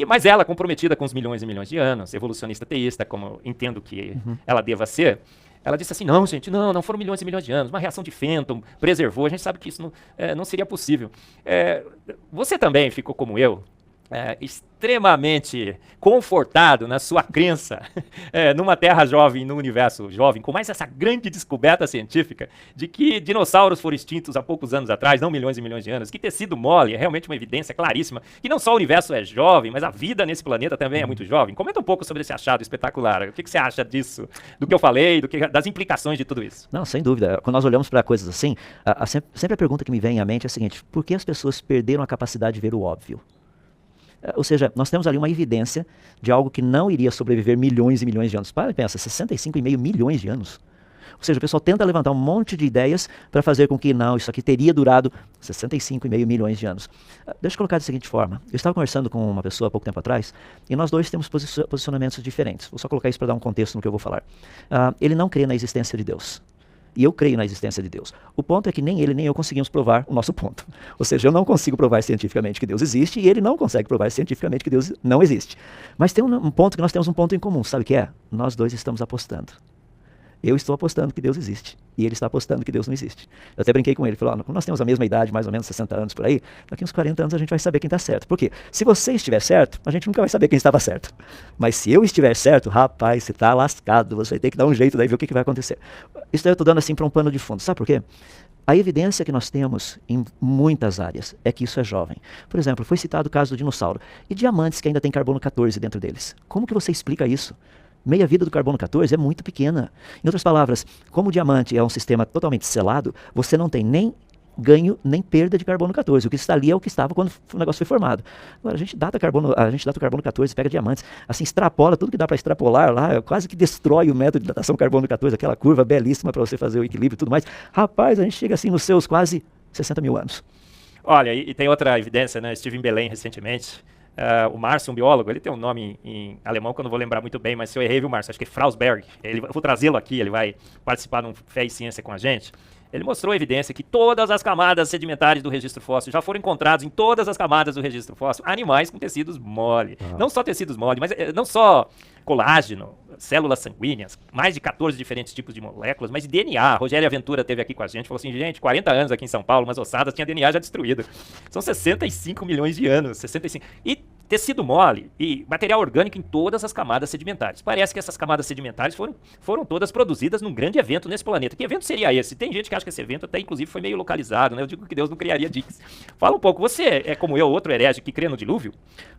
Mas ela, comprometida com os milhões e milhões de anos, evolucionista teísta, como entendo que ela deva ser, ela disse assim, não, gente, não foram milhões e milhões de anos, uma reação de Fenton preservou, a gente sabe que isso não seria possível. Você também ficou como eu, extremamente confortado na sua crença numa Terra jovem, num universo jovem, com mais essa grande descoberta científica de que dinossauros foram extintos há poucos anos atrás, não milhões e milhões de anos, que tecido mole é realmente uma evidência claríssima, que não só o universo é jovem, mas a vida nesse planeta também é muito jovem. Comenta um pouco sobre esse achado espetacular. O que você acha disso, do que eu falei, das implicações de tudo isso?
Não, sem dúvida. Quando nós olhamos para coisas assim, sempre a pergunta que me vem à mente é a seguinte, por que as pessoas perderam a capacidade de ver o óbvio? Ou seja, nós temos ali uma evidência de algo que não iria sobreviver milhões e milhões de anos. Para e pensa, 65,5 milhões de anos. Ou seja, o pessoal tenta levantar um monte de ideias para fazer com que, não, isso aqui teria durado 65,5 milhões de anos. Deixa eu colocar da seguinte forma. Eu estava conversando com uma pessoa há pouco tempo atrás, e nós dois temos posicionamentos diferentes. Vou só colocar isso para dar um contexto no que eu vou falar. Ele não crê na existência de Deus. E eu creio na existência de Deus. O ponto é que nem ele nem eu conseguimos provar o nosso ponto. Ou seja, eu não consigo provar cientificamente que Deus existe e ele não consegue provar cientificamente que Deus não existe. Mas tem um ponto que nós temos um ponto em comum. Sabe o que é? Nós dois estamos apostando. Eu estou apostando que Deus existe. E ele está apostando que Deus não existe. Eu até brinquei com ele. Falei, como nós temos a mesma idade, mais ou menos 60 anos por aí, daqui uns 40 anos a gente vai saber quem está certo. Por quê? Se você estiver certo, a gente nunca vai saber quem estava certo. Mas se eu estiver certo, rapaz, você está lascado. Você vai ter que dar um jeito daí ver o que vai acontecer. Isso daí eu estou dando assim para um pano de fundo. Sabe por quê? A evidência que nós temos em muitas áreas é que isso é jovem. Por exemplo, foi citado o caso do dinossauro. E diamantes que ainda têm carbono 14 dentro deles. Como que você explica isso? Meia-vida do carbono 14 é muito pequena. Em outras palavras, como o diamante é um sistema totalmente selado, você não tem nem ganho nem perda de carbono 14. O que está ali é o que estava quando o negócio foi formado. Agora, a gente data o carbono 14, pega diamantes, assim, extrapola tudo que dá para extrapolar lá, quase que destrói o método de datação carbono 14, aquela curva belíssima para você fazer o equilíbrio e tudo mais. Rapaz, a gente chega assim nos seus quase 60 mil anos.
Olha, e tem outra evidência, né? Estive em Belém recentemente. O Márcio, um biólogo, ele tem um nome em alemão que eu não vou lembrar muito bem, mas se eu errei, viu, Márcio? Acho que é Frausberg. Vou trazê-lo aqui, ele vai participar de um Fé e Ciência com a gente. Ele mostrou a evidência que todas as camadas sedimentares do registro fóssil já foram encontrados em todas as camadas do registro fóssil animais com tecidos mole. Não só tecidos mole, mas não só colágeno, células sanguíneas, mais de 14 diferentes tipos de moléculas, mas de DNA. Rogério Aventura esteve aqui com a gente, falou assim, gente, 40 anos aqui em São Paulo, umas ossadas, tinha DNA já destruído. São 65 milhões de anos, 65. E tecido mole e material orgânico em todas as camadas sedimentares. Parece que essas camadas sedimentares foram todas produzidas num grande evento nesse planeta. Que evento seria esse? Tem gente que acha que esse evento até, inclusive, foi meio localizado, né? Eu digo que Deus não criaria diques. Fala um pouco, você é como eu, outro herege que crê no dilúvio?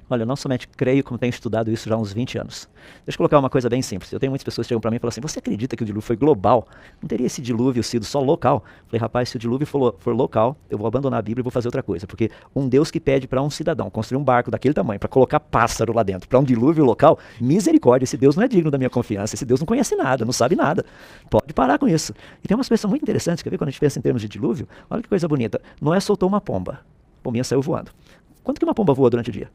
Olha, eu não somente creio, como tenho estudado isso já há uns 20 anos. Deixa eu colocar uma coisa bem simples. Eu tenho muitas pessoas que chegam para mim e falam assim, você acredita que o dilúvio foi global? Não teria esse dilúvio sido só local? Eu falei, rapaz, se o dilúvio for local, eu vou abandonar a Bíblia e vou fazer outra coisa. Porque um Deus que pede para um cidadão construir um barco daquele tamanho, para colocar pássaro lá dentro, para um dilúvio local, misericórdia, esse Deus não é digno da minha confiança, esse Deus não conhece nada, não sabe nada. Pode parar com isso. E tem uma expressão muito interessante, quer ver, quando a gente pensa em termos de dilúvio? Olha que coisa bonita. Noé soltou uma pomba. A pombinha saiu voando. Quanto que uma pomba voa durante o dia?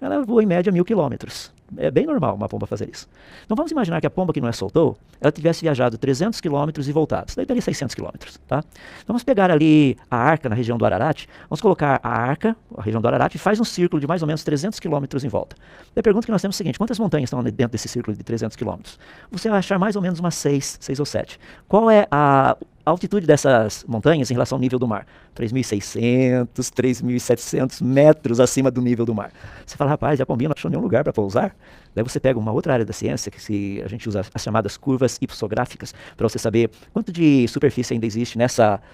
Ela voa em média 1.000 quilômetros. É bem normal uma pomba fazer isso. Então vamos imaginar que a pomba que não é soltou, ela tivesse viajado 300 quilômetros e voltado. Isso daí daria 600 quilômetros, tá? Então vamos pegar ali a Arca, na região do Ararat. Vamos colocar a Arca, a região do Ararat, e faz um círculo de mais ou menos 300 quilômetros em volta. Daí a pergunta que nós temos é a seguinte: quantas montanhas estão dentro desse círculo de 300 quilômetros? Você vai achar mais ou menos umas 6 ou 7. Qual é a altitude dessas montanhas em relação ao nível do mar? 3.600, 3.700 metros acima do nível do mar. Você fala, rapaz, a pombinha não achou nenhum lugar para pousar? Daí você pega uma outra área da ciência, que a gente usa as chamadas curvas ipsográficas, para você saber quanto de superfície ainda existe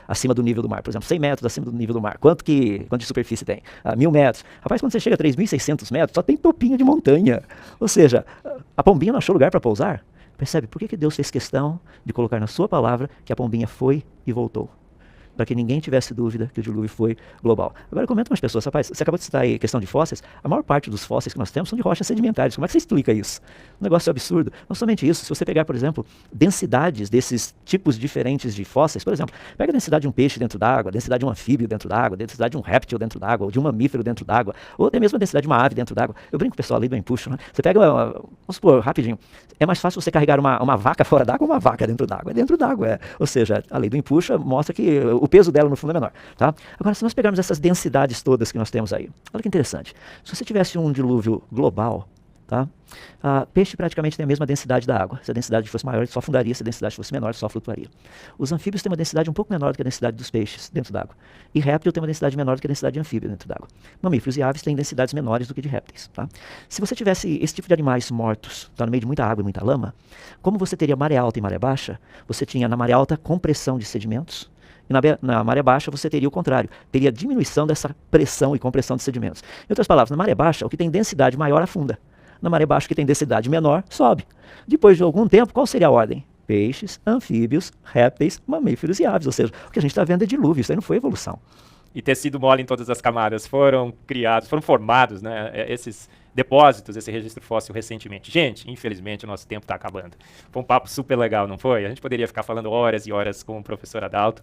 acima do nível do mar. Por exemplo, 100 metros acima do nível do mar. Quanto de superfície tem? 1.000 metros. Rapaz, quando você chega a 3.600 metros, só tem topinho de montanha. Ou seja, a pombinha não achou lugar para pousar? Percebe? Por que Deus fez questão de colocar na sua palavra que a pombinha foi e voltou? Para que ninguém tivesse dúvida que o dilúvio foi global. Agora comenta umas pessoas, rapaz, você acabou de citar aí a questão de fósseis, a maior parte dos fósseis que nós temos são de rochas sedimentares. Como é que você explica isso? Um negócio absurdo. Não somente isso, se você pegar, por exemplo, densidades desses tipos diferentes de fósseis, por exemplo, pega a densidade de um peixe dentro d'água, a densidade de um anfíbio dentro d'água, a densidade de um réptil dentro d'água, ou de um mamífero dentro d'água, ou até mesmo a densidade de uma ave dentro d'água. Eu brinco com o pessoal ali do empuxo, né? Você pega, vamos supor, rapidinho, é mais fácil você carregar uma vaca fora d'água ou uma vaca dentro d'água? É dentro d'água, é. Ou seja, a lei do empuxo mostra que o peso dela no fundo é menor. Tá? Agora, se nós pegarmos essas densidades todas que nós temos aí, olha que interessante. Se você tivesse um dilúvio global, tá? Peixe praticamente tem a mesma densidade da água. Se a densidade fosse maior, ele só afundaria. Se a densidade fosse menor, ele só flutuaria. Os anfíbios têm uma densidade um pouco menor do que a densidade dos peixes dentro d'água. E réptil tem uma densidade menor do que a densidade de anfíbio dentro d'água. Mamíferos e aves têm densidades menores do que de répteis. Tá? Se você tivesse esse tipo de animais mortos, tá, no meio de muita água e muita lama, como você teria maré alta e maré baixa, você tinha na maré alta compressão de sedimentos, e na maré baixa você teria o contrário, teria diminuição dessa pressão e compressão de sedimentos. Em outras palavras, na maré baixa, o que tem densidade maior afunda. Na maré baixa, o que tem densidade menor sobe. Depois de algum tempo, qual seria a ordem? Peixes, anfíbios, répteis, mamíferos e aves. Ou seja, o que a gente está vendo é dilúvio, isso aí não foi evolução.
E tecido mole em todas as camadas foram formados, né, esses depósitos, esse registro fóssil recentemente. Gente, infelizmente o nosso tempo está acabando. Foi um papo super legal, não foi? A gente poderia ficar falando horas e horas com o professor Adalto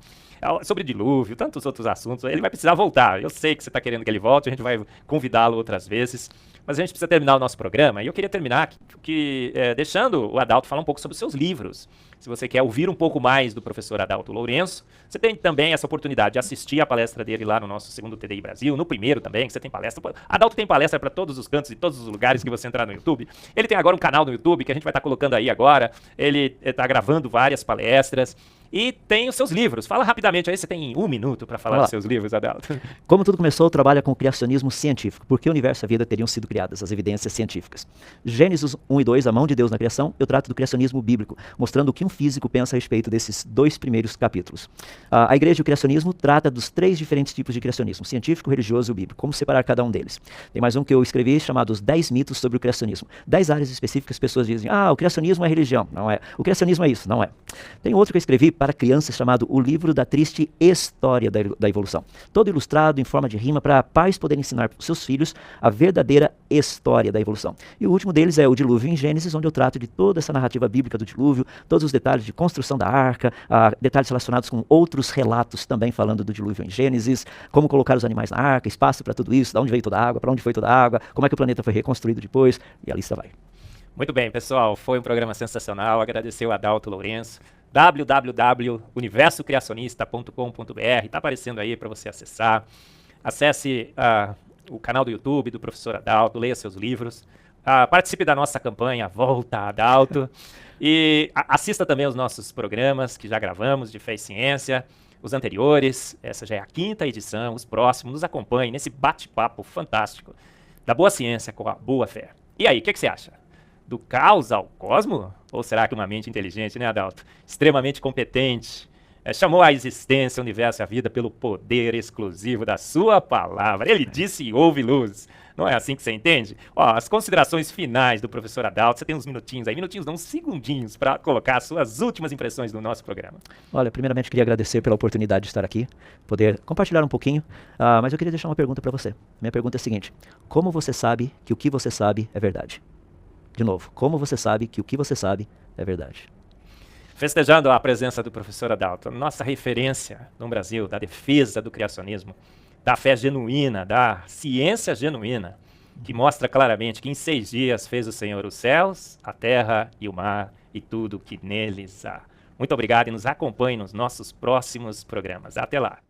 sobre dilúvio, tantos outros assuntos. Ele vai precisar voltar. Eu sei que você está querendo que ele volte, a gente vai convidá-lo outras vezes. Mas a gente precisa terminar o nosso programa, e eu queria terminar deixando o Adalto falar um pouco sobre os seus livros. Se você quer ouvir um pouco mais do professor Adalto Lourenço, você tem também essa oportunidade de assistir a palestra dele lá no nosso segundo TDI Brasil, no primeiro também, que você tem palestra. Adalto tem palestra para todos os cantos e todos os lugares que você entrar no YouTube. Ele tem agora um canal no YouTube que a gente vai estar colocando aí agora. Ele está gravando várias palestras. E tem os seus livros. Fala rapidamente aí, você tem 1 minuto para falar dos seus livros, Adalto.
Como tudo começou, trabalha com o criacionismo científico. Por que o universo e a vida teriam sido criadas? As evidências científicas. Gênesis 1 e 2, a mão de Deus na criação, eu trato do criacionismo bíblico, mostrando o que um físico pensa a respeito desses 2 primeiros capítulos. A Igreja e o criacionismo trata dos 3 diferentes tipos de criacionismo, científico, religioso e bíblico. Como separar cada um deles? Tem mais um que eu escrevi chamado Os 10 mitos sobre o criacionismo. 10 áreas específicas, as pessoas dizem, o criacionismo é religião. Não é. O criacionismo é isso. Não é. Tem outro que eu escrevi para crianças chamado O Livro da Triste História da Evolução. Todo ilustrado em forma de rima para pais poderem ensinar para os seus filhos a verdadeira história da evolução. E o último deles é o Dilúvio em Gênesis, onde eu trato de toda essa narrativa bíblica do dilúvio, todos os detalhes de construção da arca, detalhes relacionados com outros relatos também falando do dilúvio em Gênesis, como colocar os animais na arca, espaço para tudo isso, de onde veio toda a água, para onde foi toda a água, como é que o planeta foi reconstruído depois, e a lista vai.
Muito bem, pessoal, foi um programa sensacional. Agradecer o Adalto Lourenço. www.universocreacionista.com.br, está aparecendo aí para você acessar. Acesse o canal do YouTube do professor Adalto, leia seus livros, participe da nossa campanha Volta Adalto e assista também os nossos programas que já gravamos de Fé e Ciência, os anteriores, essa já é a 5ª edição, os próximos, nos acompanhe nesse bate-papo fantástico da boa ciência com a boa fé. E aí, o que você acha? Do caos ao cosmo? Ou será que uma mente inteligente, né, Adalto? Extremamente competente, chamou à existência, o universo e a vida pelo poder exclusivo da sua palavra. Ele disse e houve luz. Não é assim que você entende? As considerações finais do professor Adalto, você tem uns minutinhos aí, uns segundinhos para colocar as suas últimas impressões do nosso programa.
Olha, primeiramente queria agradecer pela oportunidade de estar aqui, poder compartilhar um pouquinho, mas eu queria deixar uma pergunta para você. Minha pergunta é a seguinte: como você sabe que o que você sabe é verdade? De novo, como você sabe que o que você sabe é verdade?
Festejando a presença do professor Adalto, nossa referência no Brasil da defesa do criacionismo, da fé genuína, da ciência genuína, que mostra claramente que em 6 dias fez o Senhor os céus, a terra e o mar e tudo que neles há. Muito obrigado e nos acompanhe nos nossos próximos programas. Até lá!